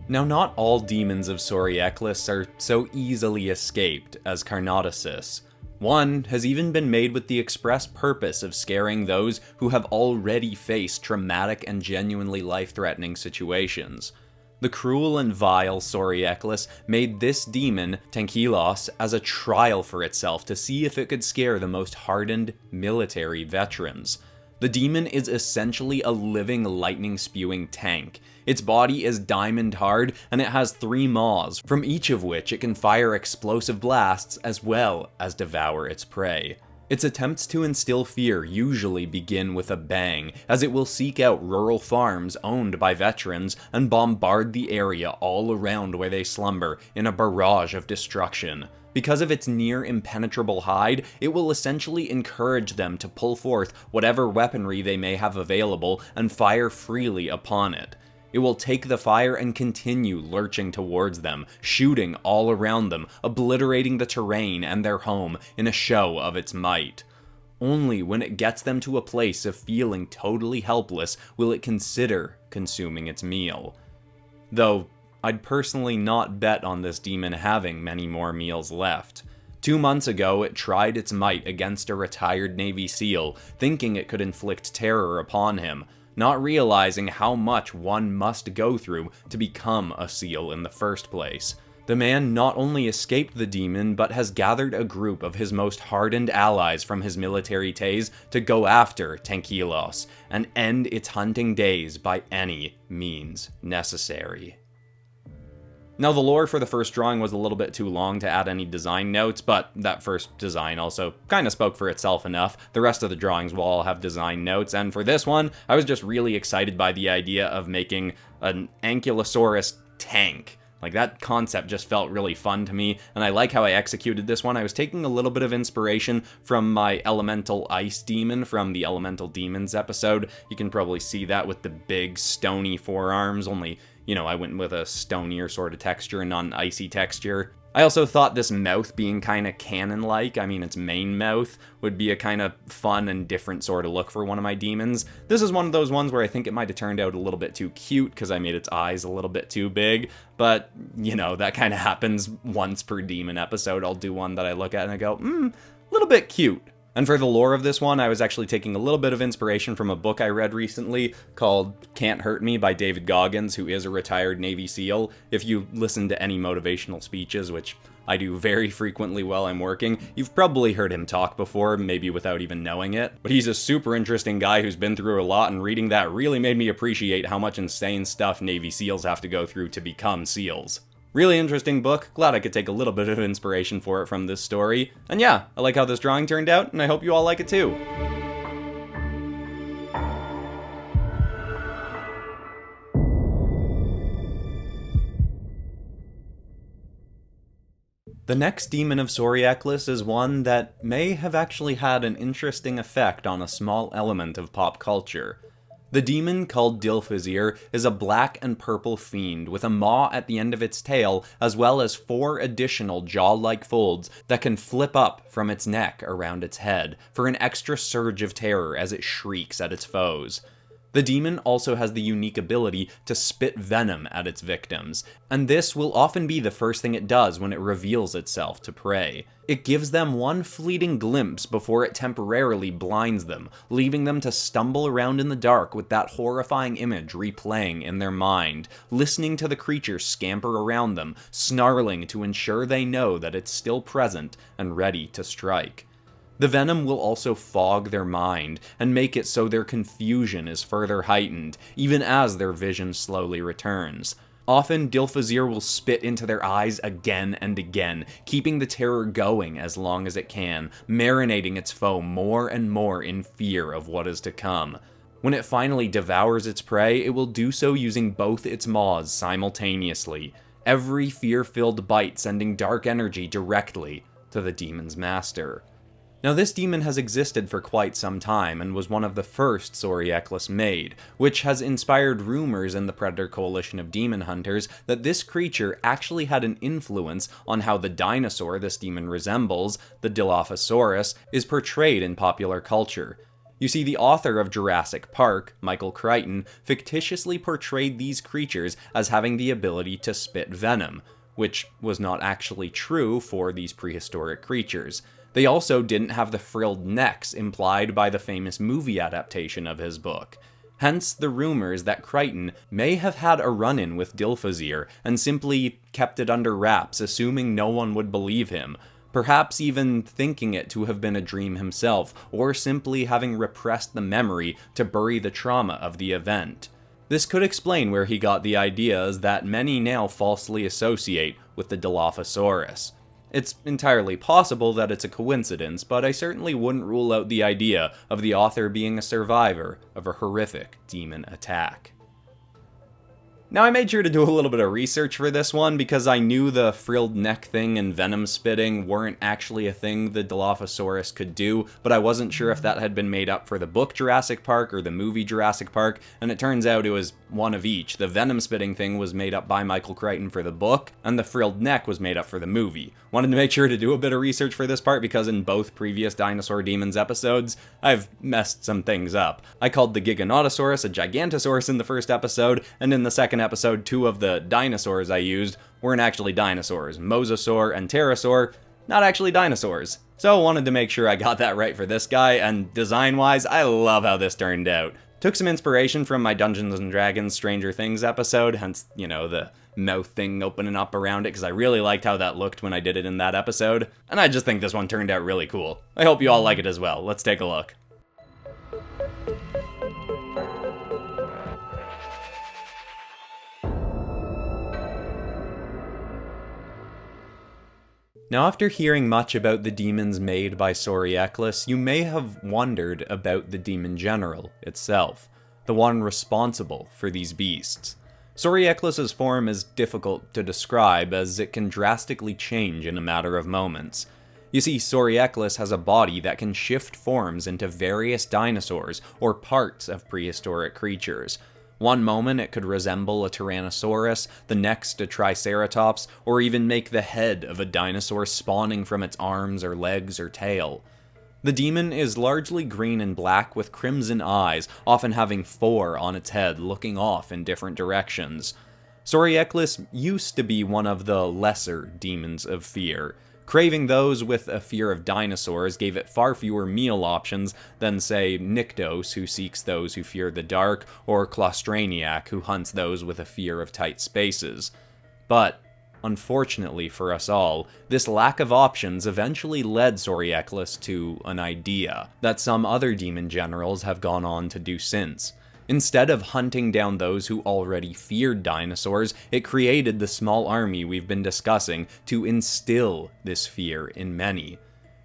Now, not all demons of Saurieclus are so easily escaped as Carnotaurus. One has even been made with the express purpose of scaring those who have already faced traumatic and genuinely life-threatening situations. The cruel and vile Saurieclus made this demon, Ankylosaurus, as a trial for itself to see if it could scare the most hardened military veterans. The demon is essentially a living lightning-spewing tank. Its body is diamond hard, and it has 3 maws, from each of which it can fire explosive blasts as well as devour its prey. Its attempts to instill fear usually begin with a bang, as it will seek out rural farms owned by veterans and bombard the area all around where they slumber in a barrage of destruction. Because of its near impenetrable hide, it will essentially encourage them to pull forth whatever weaponry they may have available and fire freely upon it. It will take the fire and continue lurching towards them, shooting all around them, obliterating the terrain and their home in a show of its might. Only when it gets them to a place of feeling totally helpless will it consider consuming its meal. Though, I'd personally not bet on this demon having many more meals left. 2 months ago, it tried its might against a retired Navy SEAL, thinking it could inflict terror upon him, not realizing how much one must go through to become a SEAL in the first place. The man not only escaped the demon, but has gathered a group of his most hardened allies from his military days to go after Ankylosaurus and end its hunting days by any means necessary. Now, the lore for the first drawing was a little bit too long to add any design notes, but that first design also kind of spoke for itself enough. The rest of the drawings will all have design notes, and for this one, I was just really excited by the idea of making an Ankylosaurus tank. Like, that concept just felt really fun to me, and I like how I executed this one. I was taking a little bit of inspiration from my Elemental Ice Demon from the Elemental Demons episode. You can probably see that with the big stony forearms, only, I went with a stonier sort of texture and not an icy texture. I also thought this mouth being kind of canon-like, its main mouth, would be a kind of fun and different sort of look for one of my demons. This is one of those ones where I think it might have turned out a little bit too cute because I made its eyes a little bit too big, but, that kind of happens once per demon episode. I'll do one that I look at and I go, a little bit cute. And for the lore of this one, I was actually taking a little bit of inspiration from a book I read recently called Can't Hurt Me by David Goggins, who is a retired Navy SEAL. If you listen to any motivational speeches, which I do very frequently while I'm working, you've probably heard him talk before, maybe without even knowing it. But he's a super interesting guy who's been through a lot, and reading that really made me appreciate how much insane stuff Navy SEALs have to go through to become SEALs. Really interesting book. Glad I could take a little bit of inspiration for it from this story. And yeah, I like how this drawing turned out, and I hope you all like it too. The next demon of Saurieclus is one that may have actually had an interesting effect on a small element of pop culture. The demon, called Dilophosaur, is a black and purple fiend with a maw at the end of its tail, as well as 4 additional jaw-like folds that can flip up from its neck around its head, for an extra surge of terror as it shrieks at its foes. The demon also has the unique ability to spit venom at its victims, and this will often be the first thing it does when it reveals itself to prey. It gives them one fleeting glimpse before it temporarily blinds them, leaving them to stumble around in the dark with that horrifying image replaying in their mind, listening to the creature scamper around them, snarling to ensure they know that it's still present and ready to strike. The venom will also fog their mind and make it so their confusion is further heightened, even as their vision slowly returns. Often, Dilophosaur will spit into their eyes again and again, keeping the terror going as long as it can, marinating its foe more and more in fear of what is to come. When it finally devours its prey, it will do so using both its maws simultaneously, every fear-filled bite sending dark energy directly to the demon's master. Now, this demon has existed for quite some time and was one of the first Saurieclus made, which has inspired rumors in the Predator Coalition of Demon Hunters that this creature actually had an influence on how the dinosaur this demon resembles, the Dilophosaurus, is portrayed in popular culture. You see, the author of Jurassic Park, Michael Crichton, fictitiously portrayed these creatures as having the ability to spit venom, which was not actually true for these prehistoric creatures. They also didn't have the frilled necks implied by the famous movie adaptation of his book. Hence the rumors that Crichton may have had a run-in with Dilophosaur and simply kept it under wraps, assuming no one would believe him, perhaps even thinking it to have been a dream himself, or simply having repressed the memory to bury the trauma of the event. This could explain where he got the ideas that many now falsely associate with the Dilophosaurus. It's entirely possible that it's a coincidence, but I certainly wouldn't rule out the idea of the author being a survivor of a horrific demon attack. Now, I made sure to do a little bit of research for this one because I knew the frilled neck thing and venom spitting weren't actually a thing the Dilophosaurus could do, but I wasn't sure if that had been made up for the book Jurassic Park or the movie Jurassic Park, and it turns out it was one of each. The venom spitting thing was made up by Michael Crichton for the book, and the frilled neck was made up for the movie. Wanted to make sure to do a bit of research for this part because in both previous Dinosaur Demons episodes, I've messed some things up. I called the Giganotosaurus a Gigantosaurus in the first episode, and in the second episode, 2 of the dinosaurs I used weren't actually dinosaurs. Mosasaur and Pterosaur, not actually dinosaurs. So I wanted to make sure I got that right for this guy, and design-wise, I love how this turned out. Took some inspiration from my Dungeons & Dragons Stranger Things episode, hence, the mouth thing opening up around it, because I really liked how that looked when I did it in that episode, and I just think this one turned out really cool. I hope you all like it as well. Let's take a look. Now, after hearing much about the demons made by Saurieclus, you may have wondered about the demon general itself, the one responsible for these beasts. Saurieclus's form is difficult to describe as it can drastically change in a matter of moments. You see, Saurieclus has a body that can shift forms into various dinosaurs or parts of prehistoric creatures. One moment it could resemble a Tyrannosaurus, the next a Triceratops, or even make the head of a dinosaur spawning from its arms or legs or tail. The demon is largely green and black with crimson eyes, often having 4 on its head looking off in different directions. Saurieclus used to be one of the lesser demons of fear. Craving those with a fear of dinosaurs gave it far fewer meal options than, say, Nyctos, who seeks those who fear the dark, or Claustraniac, who hunts those with a fear of tight spaces. But, unfortunately for us all, this lack of options eventually led Saurieclus to an idea that some other demon generals have gone on to do since. Instead of hunting down those who already feared dinosaurs, it created the small army we've been discussing to instill this fear in many.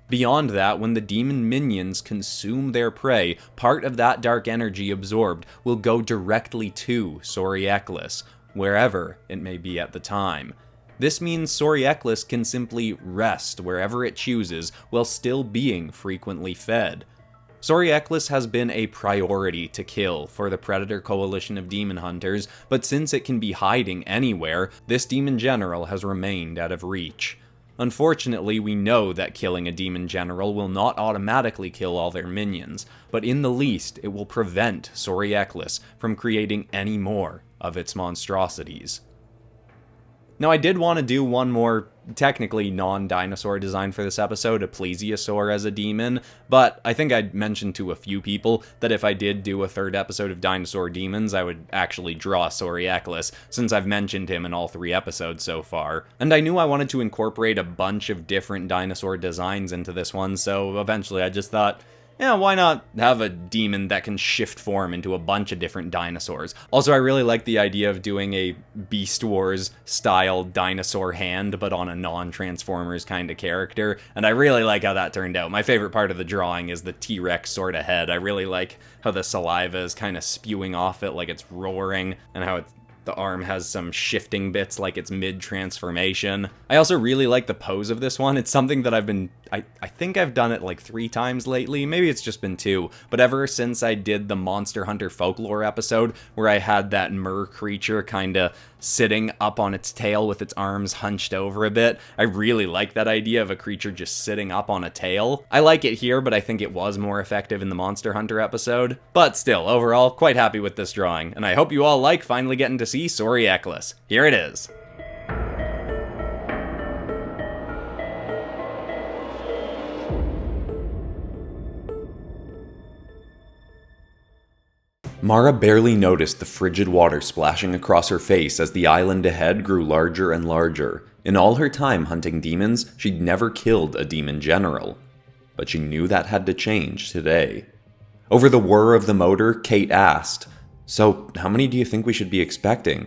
Beyond that, when the demon minions consume their prey, part of that dark energy absorbed will go directly to Saurieclus, wherever it may be at the time. This means Saurieclus can simply rest wherever it chooses while still being frequently fed. Saurieclus has been a priority to kill for the Predator Coalition of Demon Hunters, but since it can be hiding anywhere, this demon general has remained out of reach. Unfortunately, we know that killing a demon general will not automatically kill all their minions, but in the least, it will prevent Saurieclus from creating any more of its monstrosities. Now, I did want to do one more, technically non-dinosaur design for this episode, a plesiosaur as a demon, but I think I'd mentioned to a few people that if I did do a third episode of Dinosaur Demons, I would actually draw Saurieclus, since I've mentioned him in all 3 episodes so far. And I knew I wanted to incorporate a bunch of different dinosaur designs into this one, so eventually I just thought, yeah, why not have a demon that can shift form into a bunch of different dinosaurs? Also, I really like the idea of doing a Beast Wars style dinosaur hand, but on a non-Transformers kind of character, and I really like how that turned out. My favorite part of the drawing is the T-Rex sort of head. I really like how the saliva is kind of spewing off it like it's roaring, and how the arm has some shifting bits like it's mid-transformation. I also really like the pose of this one. It's something that I think I've done it like 3 times lately, maybe it's just been 2, but ever since I did the Monster Hunter Folklore episode, where I had that mer creature kinda sitting up on its tail with its arms hunched over a bit, I really like that idea of a creature just sitting up on a tail. I like it here, but I think it was more effective in the Monster Hunter episode. But still, overall, quite happy with this drawing, and I hope you all like finally getting to see Saurieclus. Here it is. Mara barely noticed the frigid water splashing across her face as the island ahead grew larger and larger. In all her time hunting demons, she'd never killed a demon general. But she knew that had to change today. Over the whir of the motor, Kate asked, "So, how many do you think we should be expecting?"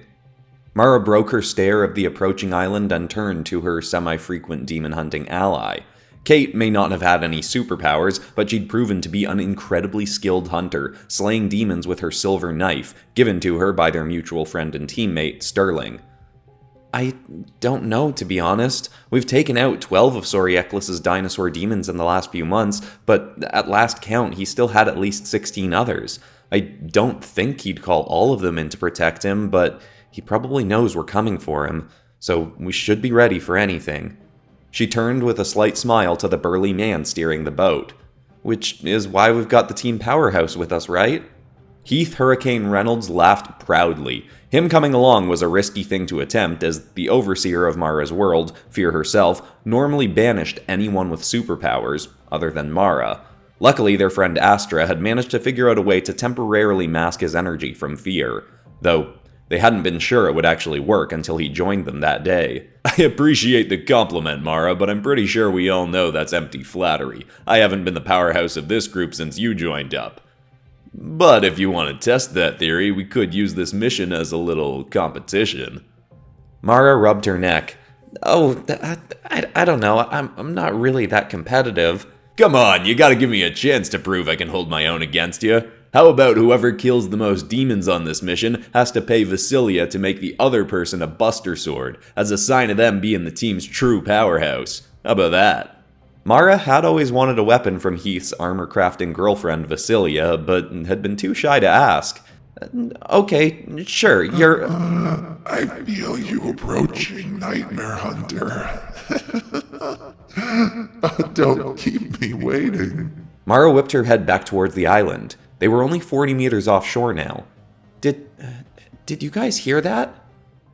Mara broke her stare of the approaching island and turned to her semi-frequent demon hunting ally. Kate may not have had any superpowers, but she'd proven to be an incredibly skilled hunter, slaying demons with her silver knife, given to her by their mutual friend and teammate, Sterling. "I don't know, to be honest. We've taken out 12 of Saurieclus's dinosaur demons in the last few months, but at last count, he still had at least 16 others. I don't think he'd call all of them in to protect him, but he probably knows we're coming for him, so we should be ready for anything." She turned with a slight smile to the burly man steering the boat. "Which is why we've got the team powerhouse with us, right?" Heath Hurricane Reynolds laughed proudly. Him coming along was a risky thing to attempt, as the overseer of Mara's world, Fear herself, normally banished anyone with superpowers, other than Mara. Luckily, their friend Astra had managed to figure out a way to temporarily mask his energy from Fear, though they hadn't been sure it would actually work until he joined them that day. "I appreciate the compliment, Mara, but I'm pretty sure we all know that's empty flattery. I haven't been the powerhouse of this group since you joined up. But if you want to test that theory, we could use this mission as a little competition." Mara rubbed her neck. "Oh, I don't know. I'm not really that competitive." "Come on, you gotta give me a chance to prove I can hold my own against you. How about whoever kills the most demons on this mission has to pay Vasilia to make the other person a Buster Sword, as a sign of them being the team's true powerhouse? How about that?" Mara had always wanted a weapon from Heath's armor-crafting girlfriend Vasilia, but had been too shy to ask. "Okay, sure, you're..." "I feel you approaching, Nightmare Hunter. Don't keep me waiting." Mara whipped her head back towards the island. They were only 40 meters offshore now. Did you guys hear that?"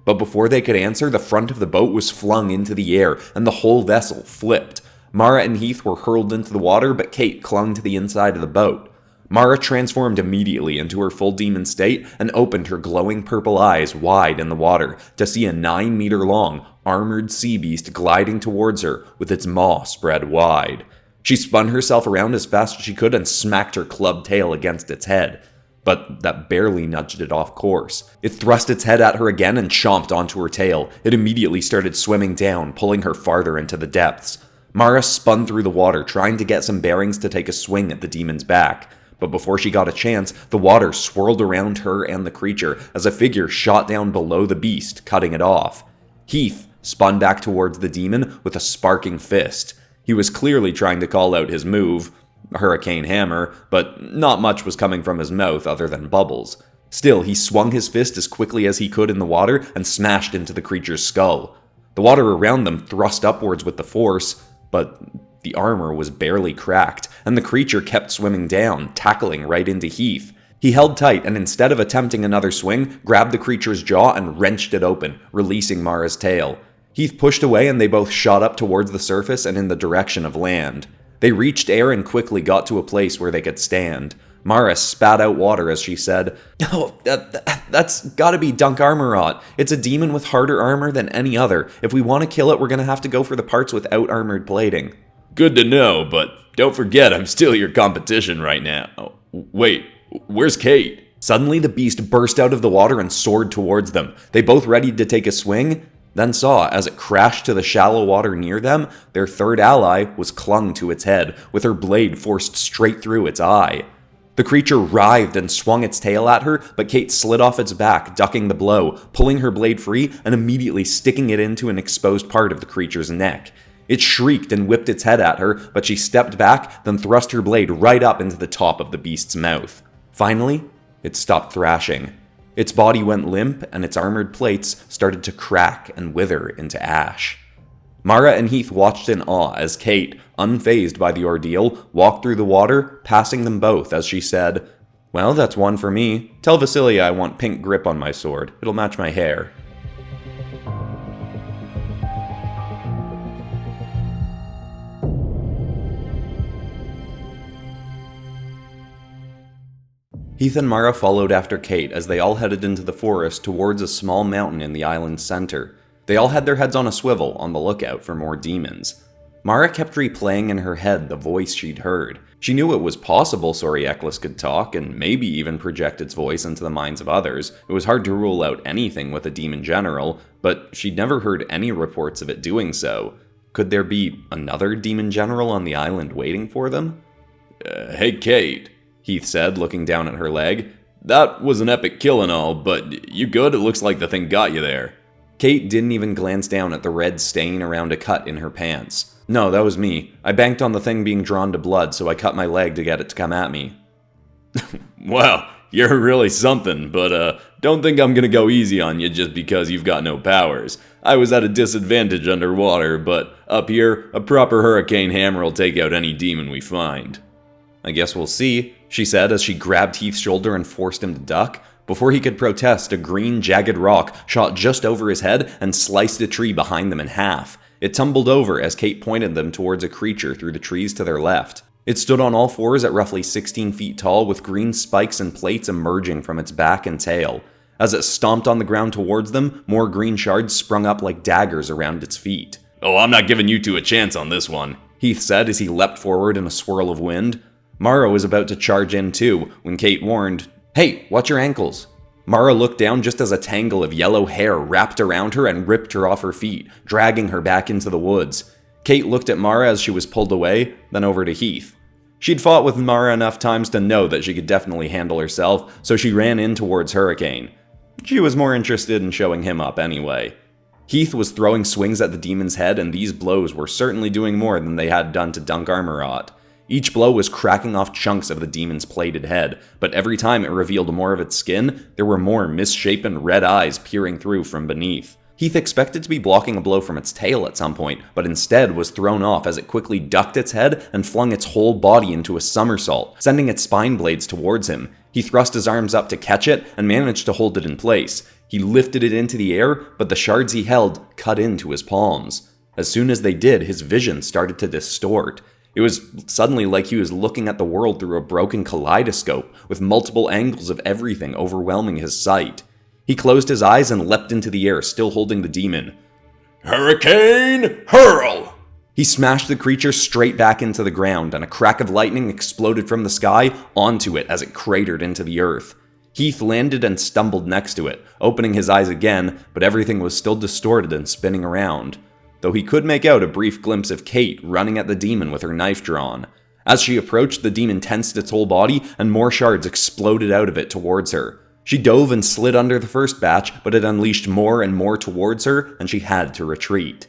But before they could answer, the front of the boat was flung into the air, and the whole vessel flipped. Mara and Heath were hurled into the water, but Kate clung to the inside of the boat. Mara transformed immediately into her full demon state and opened her glowing purple eyes wide in the water to see a 9-meter-long, armored sea beast gliding towards her with its maw spread wide. She spun herself around as fast as she could and smacked her clubbed tail against its head. But that barely nudged it off course. It thrust its head at her again and chomped onto her tail. It immediately started swimming down, pulling her farther into the depths. Mara spun through the water, trying to get some bearings to take a swing at the demon's back. But before she got a chance, the water swirled around her and the creature as a figure shot down below the beast, cutting it off. Heath spun back towards the demon with a sparking fist. He was clearly trying to call out his move, a hurricane hammer, but not much was coming from his mouth other than bubbles. Still, he swung his fist as quickly as he could in the water and smashed into the creature's skull. The water around them thrust upwards with the force, but the armor was barely cracked, and the creature kept swimming down, tackling right into Heath. He held tight and instead of attempting another swing, grabbed the creature's jaw and wrenched it open, releasing Mara's tail. Heath pushed away and they both shot up towards the surface and in the direction of land. They reached air and quickly got to a place where they could stand. Mara spat out water as she said, "Oh, that's gotta be Dunkarmarot. It's a demon with harder armor than any other. If we want to kill it, we're gonna have to go for the parts without armored plating." Good to know, but don't forget I'm still your competition right now. Oh, wait, where's Kate? Suddenly the beast burst out of the water and soared towards them. They both readied to take a swing, then saw, as it crashed to the shallow water near them, their third ally was clung to its head, with her blade forced straight through its eye. The creature writhed and swung its tail at her, but Kate slid off its back, ducking the blow, pulling her blade free and immediately sticking it into an exposed part of the creature's neck. It shrieked and whipped its head at her, but she stepped back, then thrust her blade right up into the top of the beast's mouth. Finally, it stopped thrashing. Its body went limp, and its armored plates started to crack and wither into ash. Mara and Heath watched in awe as Kate, unfazed by the ordeal, walked through the water, passing them both as she said, "Well, that's one for me. Tell Vasilia I want pink grip on my sword. It'll match my hair." Heath and Mara followed after Kate as they all headed into the forest towards a small mountain in the island's center. They all had their heads on a swivel, on the lookout for more demons. Mara kept replaying in her head the voice she'd heard. She knew it was possible Saurieclus could talk, and maybe even project its voice into the minds of others. It was hard to rule out anything with a demon general, but she'd never heard any reports of it doing so. Could there be another demon general on the island waiting for them? Hey Kate, Heath said, looking down at her leg. That was an epic kill and all, but you good? It looks like the thing got you there. Kate didn't even glance down at the red stain around a cut in her pants. No, that was me. I banked on the thing being drawn to blood, so I cut my leg to get it to come at me. Wow, you're really something, but don't think I'm gonna go easy on you just because you've got no powers. I was at a disadvantage underwater, but up here, a proper hurricane hammer will take out any demon we find. I guess we'll see, she said as she grabbed Heath's shoulder and forced him to duck. Before he could protest, a green, jagged rock shot just over his head and sliced a tree behind them in half. It tumbled over as Kate pointed them towards a creature through the trees to their left. It stood on all fours at roughly 16 feet tall, with green spikes and plates emerging from its back and tail. As it stomped on the ground towards them, more green shards sprung up like daggers around its feet. "Oh, I'm not giving you two a chance on this one," Heath said as he leapt forward in a swirl of wind. Mara was about to charge in too, when Kate warned, "Hey, watch your ankles." Mara looked down just as a tangle of yellow hair wrapped around her and ripped her off her feet, dragging her back into the woods. Kate looked at Mara as she was pulled away, then over to Heath. She'd fought with Mara enough times to know that she could definitely handle herself, so she ran in towards Hurricane. She was more interested in showing him up anyway. Heath was throwing swings at the demon's head, and these blows were certainly doing more than they had done to Dunkarmarot. Each blow was cracking off chunks of the demon's plated head, but every time it revealed more of its skin, there were more misshapen red eyes peering through from beneath. Heath expected to be blocking a blow from its tail at some point, but instead was thrown off as it quickly ducked its head and flung its whole body into a somersault, sending its spine blades towards him. He thrust his arms up to catch it and managed to hold it in place. He lifted it into the air, but the shards he held cut into his palms. As soon as they did, his vision started to distort. It was suddenly like he was looking at the world through a broken kaleidoscope, with multiple angles of everything overwhelming his sight. He closed his eyes and leapt into the air, still holding the demon. "Hurricane, hurl!" He smashed the creature straight back into the ground, and a crack of lightning exploded from the sky onto it as it cratered into the earth. Heath landed and stumbled next to it, opening his eyes again, but everything was still distorted and spinning around. Though he could make out a brief glimpse of Kate running at the demon with her knife drawn. As she approached, the demon tensed its whole body, and more shards exploded out of it towards her. She dove and slid under the first batch, but it unleashed more and more towards her, and she had to retreat.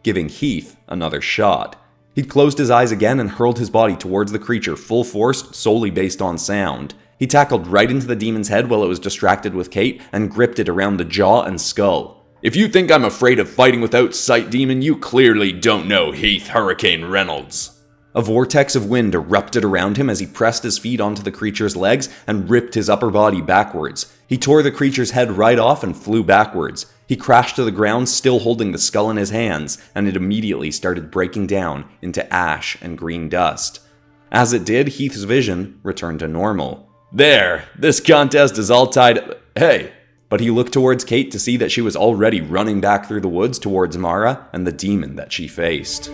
Giving Heath another shot. He closed his eyes again and hurled his body towards the creature full force, solely based on sound. He tackled right into the demon's head while it was distracted with Kate and gripped it around the jaw and skull. If you think I'm afraid of fighting without sight, demon, you clearly don't know Heath Hurricane Reynolds. A vortex of wind erupted around him as he pressed his feet onto the creature's legs and ripped his upper body backwards. He tore the creature's head right off and flew backwards. He crashed to the ground, still holding the skull in his hands, and it immediately started breaking down into ash and green dust. As it did, Heath's vision returned to normal. There, this contest is all tied. Hey! But he looked towards Kate to see that she was already running back through the woods towards Mara and the demon that she faced.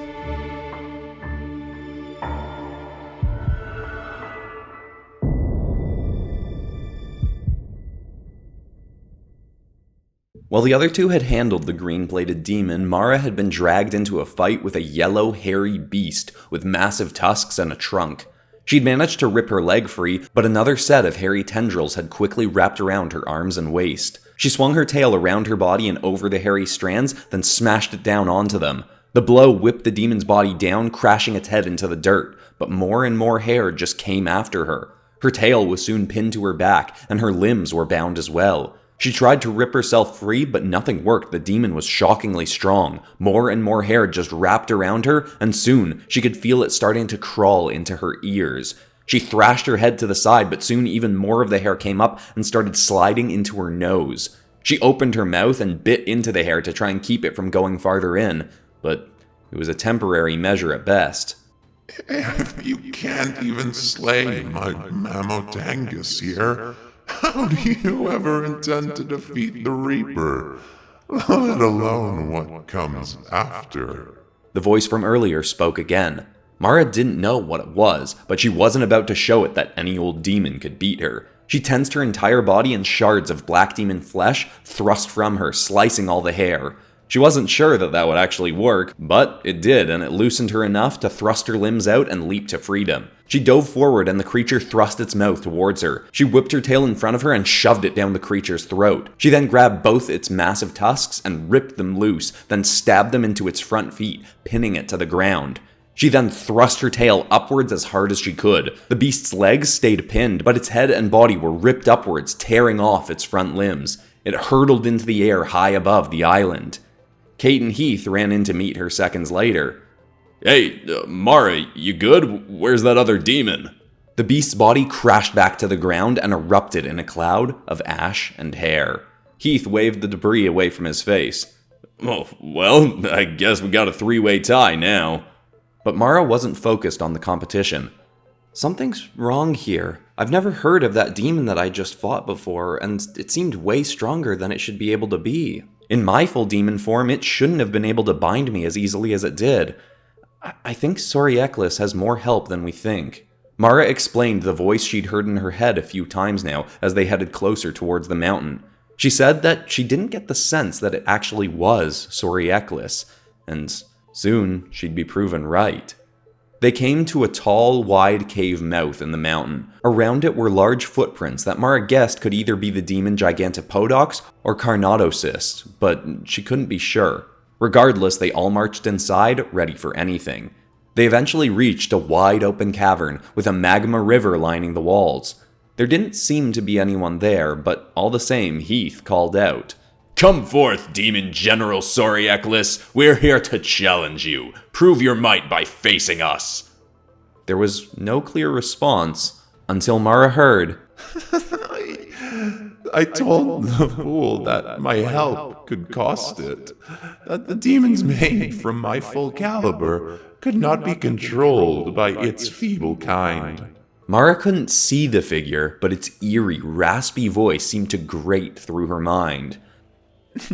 While the other two had handled the green-plated demon, Mara had been dragged into a fight with a yellow, hairy beast with massive tusks and a trunk. She'd managed to rip her leg free, but another set of hairy tendrils had quickly wrapped around her arms and waist. She swung her tail around her body and over the hairy strands, then smashed it down onto them. The blow whipped the demon's body down, crashing its head into the dirt, but more and more hair just came after her. Her tail was soon pinned to her back, and her limbs were bound as well. She tried to rip herself free, but nothing worked. The demon was shockingly strong. More and more hair just wrapped around her, and soon she could feel it starting to crawl into her ears. She thrashed her head to the side, but soon even more of the hair came up and started sliding into her nose. She opened her mouth and bit into the hair to try and keep it from going farther in, but it was a temporary measure at best. If you can't even slay my Mammoth Angus here, how do you ever intend to defeat the Reaper? Let alone what comes after. The voice from earlier spoke again. Mara didn't know what it was, but she wasn't about to show it that any old demon could beat her. She tensed her entire body and shards of black demon flesh thrust from her, slicing all the hair. She wasn't sure that would actually work, but it did, and it loosened her enough to thrust her limbs out and leap to freedom. She dove forward and the creature thrust its mouth towards her. She whipped her tail in front of her and shoved it down the creature's throat. She then grabbed both its massive tusks and ripped them loose, then stabbed them into its front feet, pinning it to the ground. She then thrust her tail upwards as hard as she could. The beast's legs stayed pinned, but its head and body were ripped upwards, tearing off its front limbs. It hurtled into the air high above the island. Kate and Heath ran in to meet her seconds later. Hey, Mara, you good? Where's that other demon? The beast's body crashed back to the ground and erupted in a cloud of ash and hair. Heath waved the debris away from his face. Oh, well, I guess we got a three-way tie now. But Mara wasn't focused on the competition. Something's wrong here. I've never heard of that demon that I just fought before, and it seemed way stronger than it should be able to be. In my full demon form, it shouldn't have been able to bind me as easily as it did. I think Saurieclus has more help than we think. Mara explained the voice she'd heard in her head a few times now as they headed closer towards the mountain. She said that she didn't get the sense that it actually was Saurieclus, and soon she'd be proven right. They came to a tall, wide cave mouth in the mountain. Around it were large footprints that Mara guessed could either be the demon Gigantopodox or Carnotaurus, but she couldn't be sure. Regardless, they all marched inside, ready for anything. They eventually reached a wide open cavern with a magma river lining the walls. There didn't seem to be anyone there, but all the same, Heath called out. Come forth, Demon General Saurieclus. We're here to challenge you. Prove your might by facing us. There was no clear response until Mara heard. I told the fool that my help could cost it. That the demons made from my full caliber could not be controlled by its feeble kind. Mara couldn't see the figure, but its eerie, raspy voice seemed to grate through her mind.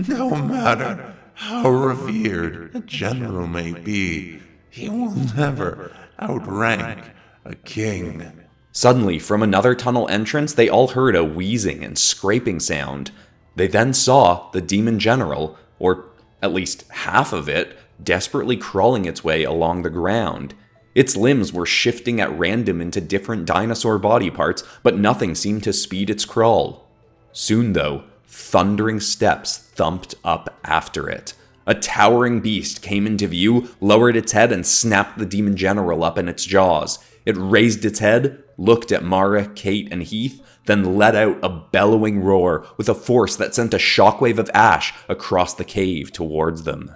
No matter how revered a general may be, he will never outrank a king. Suddenly, from another tunnel entrance, they all heard a wheezing and scraping sound. They then saw the demon general, or at least half of it, desperately crawling its way along the ground. Its limbs were shifting at random into different dinosaur body parts, but nothing seemed to speed its crawl. Soon, though, thundering steps thumped up after it. A towering beast came into view, lowered its head, and snapped the demon general up in its jaws. It raised its head, looked at Mara, Kate, and Heath, then let out a bellowing roar with a force that sent a shockwave of ash across the cave towards them.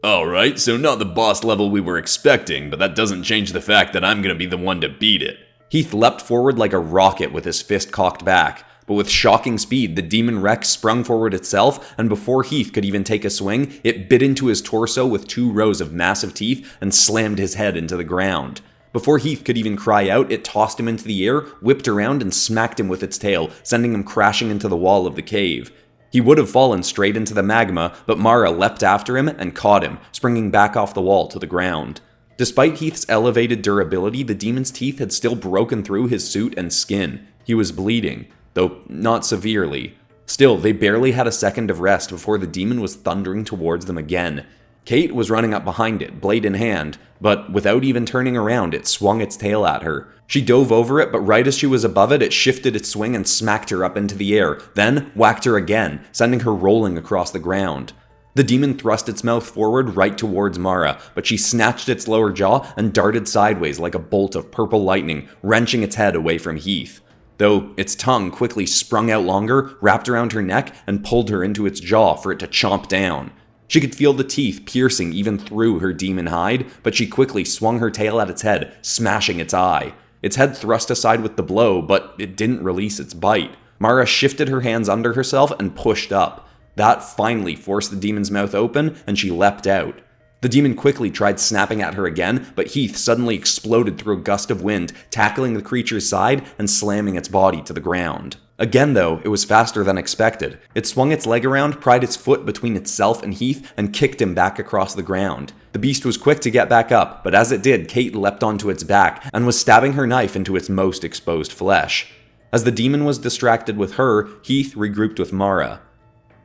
Alright, so not the boss level we were expecting, but that doesn't change the fact that I'm gonna be the one to beat it. Heath leapt forward like a rocket with his fist cocked back, but with shocking speed, the demon Rex sprung forward itself, and before Heath could even take a swing, it bit into his torso with 2 rows of massive teeth and slammed his head into the ground. Before Heath could even cry out, it tossed him into the air, whipped around, and smacked him with its tail, sending him crashing into the wall of the cave. He would have fallen straight into the magma, but Mara leapt after him and caught him, springing back off the wall to the ground. Despite Heath's elevated durability, the demon's teeth had still broken through his suit and skin. He was bleeding, though not severely. Still, they barely had a second of rest before the demon was thundering towards them again. Kate was running up behind it, blade in hand, but without even turning around, it swung its tail at her. She dove over it, but right as she was above it, it shifted its swing and smacked her up into the air, then whacked her again, sending her rolling across the ground. The demon thrust its mouth forward right towards Mara, but she snatched its lower jaw and darted sideways like a bolt of purple lightning, wrenching its head away from Heath. Though its tongue quickly sprung out longer, wrapped around her neck, and pulled her into its jaw for it to chomp down. She could feel the teeth piercing even through her demon hide, but she quickly swung her tail at its head, smashing its eye. Its head thrust aside with the blow, but it didn't release its bite. Mara shifted her hands under herself and pushed up. That finally forced the demon's mouth open, and she leapt out. The demon quickly tried snapping at her again, but Heath suddenly exploded through a gust of wind, tackling the creature's side and slamming its body to the ground. Again though, it was faster than expected. It swung its leg around, pried its foot between itself and Heath, and kicked him back across the ground. The beast was quick to get back up, but as it did, Kate leapt onto its back and was stabbing her knife into its most exposed flesh. As the demon was distracted with her, Heath regrouped with Mara.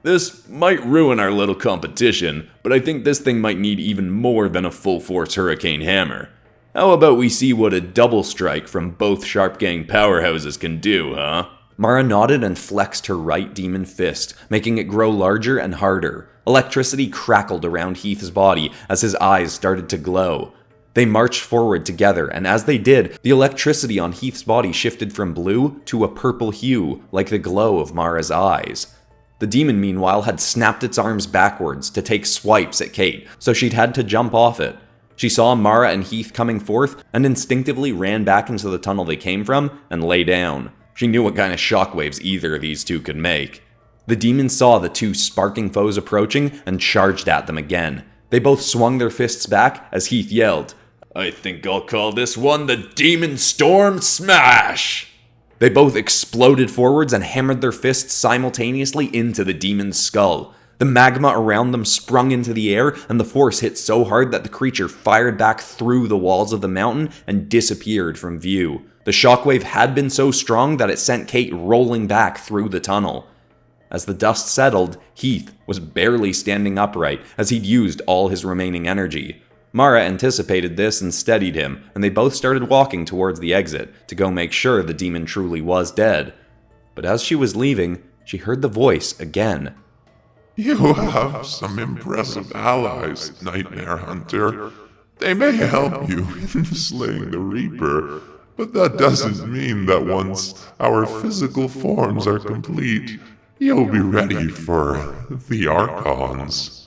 This might ruin our little competition, but I think this thing might need even more than a full-force hurricane hammer. How about we see what a double strike from both Sharp Gang powerhouses can do, huh? Mara nodded and flexed her right demon fist, making it grow larger and harder. Electricity crackled around Heath's body as his eyes started to glow. They marched forward together, and as they did, the electricity on Heath's body shifted from blue to a purple hue, like the glow of Mara's eyes. The demon, meanwhile, had snapped its arms backwards to take swipes at Kate, so she'd had to jump off it. She saw Mara and Heath coming forth, and instinctively ran back into the tunnel they came from, and lay down. She knew what kind of shockwaves either of these two could make. The demon saw the 2 sparking foes approaching and charged at them again. They both swung their fists back as Heath yelled, "I think I'll call this one the Demon Storm Smash!" They both exploded forwards and hammered their fists simultaneously into the demon's skull. The magma around them sprung into the air, and the force hit so hard that the creature fired back through the walls of the mountain and disappeared from view. The shockwave had been so strong that it sent Kate rolling back through the tunnel. As the dust settled, Heath was barely standing upright as he'd used all his remaining energy. Mara anticipated this and steadied him, and they both started walking towards the exit to go make sure the demon truly was dead. But as she was leaving, she heard the voice again. You have some impressive allies, Nightmare Hunter. They may help you in slaying the Reaper, but that doesn't mean that once our physical forms are complete, you'll be ready for the Archons.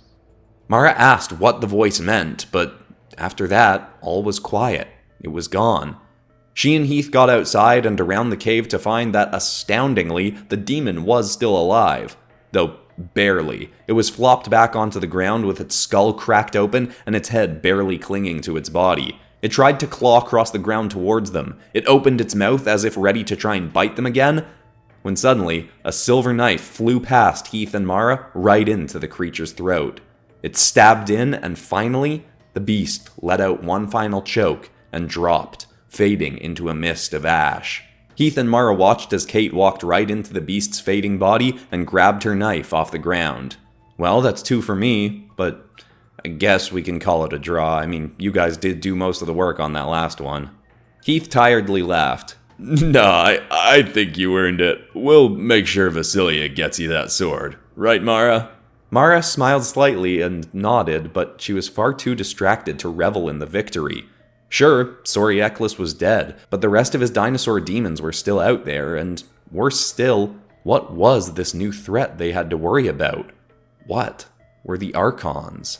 Mara asked what the voice meant, but after that, all was quiet. It was gone. She and Heath got outside and around the cave to find that, astoundingly, the demon was still alive. Though barely. It was flopped back onto the ground with its skull cracked open and its head barely clinging to its body. It tried to claw across the ground towards them. It opened its mouth as if ready to try and bite them again, when suddenly, a silver knife flew past Heath and Mara right into the creature's throat. It stabbed in, and finally, the beast let out one final choke and dropped, fading into a mist of ash. Heath and Mara watched as Kate walked right into the beast's fading body and grabbed her knife off the ground. Well, that's 2 for me, but I guess we can call it a draw. I mean, you guys did do most of the work on that last one. Heath tiredly laughed. No, I think you earned it. We'll make sure Vasilia gets you that sword. Right, Mara? Mara smiled slightly and nodded, but she was far too distracted to revel in the victory. Sure, Saurieclus was dead, but the rest of his dinosaur demons were still out there, and worse still, what was this new threat they had to worry about? What were the Archons?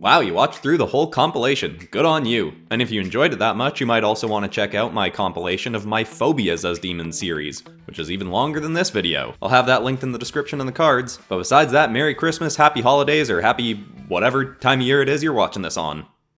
Wow, you watched through the whole compilation. Good on you. And if you enjoyed it that much, you might also want to check out my compilation of my Phobias as Demons series, which is even longer than this video. I'll have that linked in the description and the cards. But besides that, Merry Christmas, Happy Holidays, or Happy whatever time of year it is you're watching this on.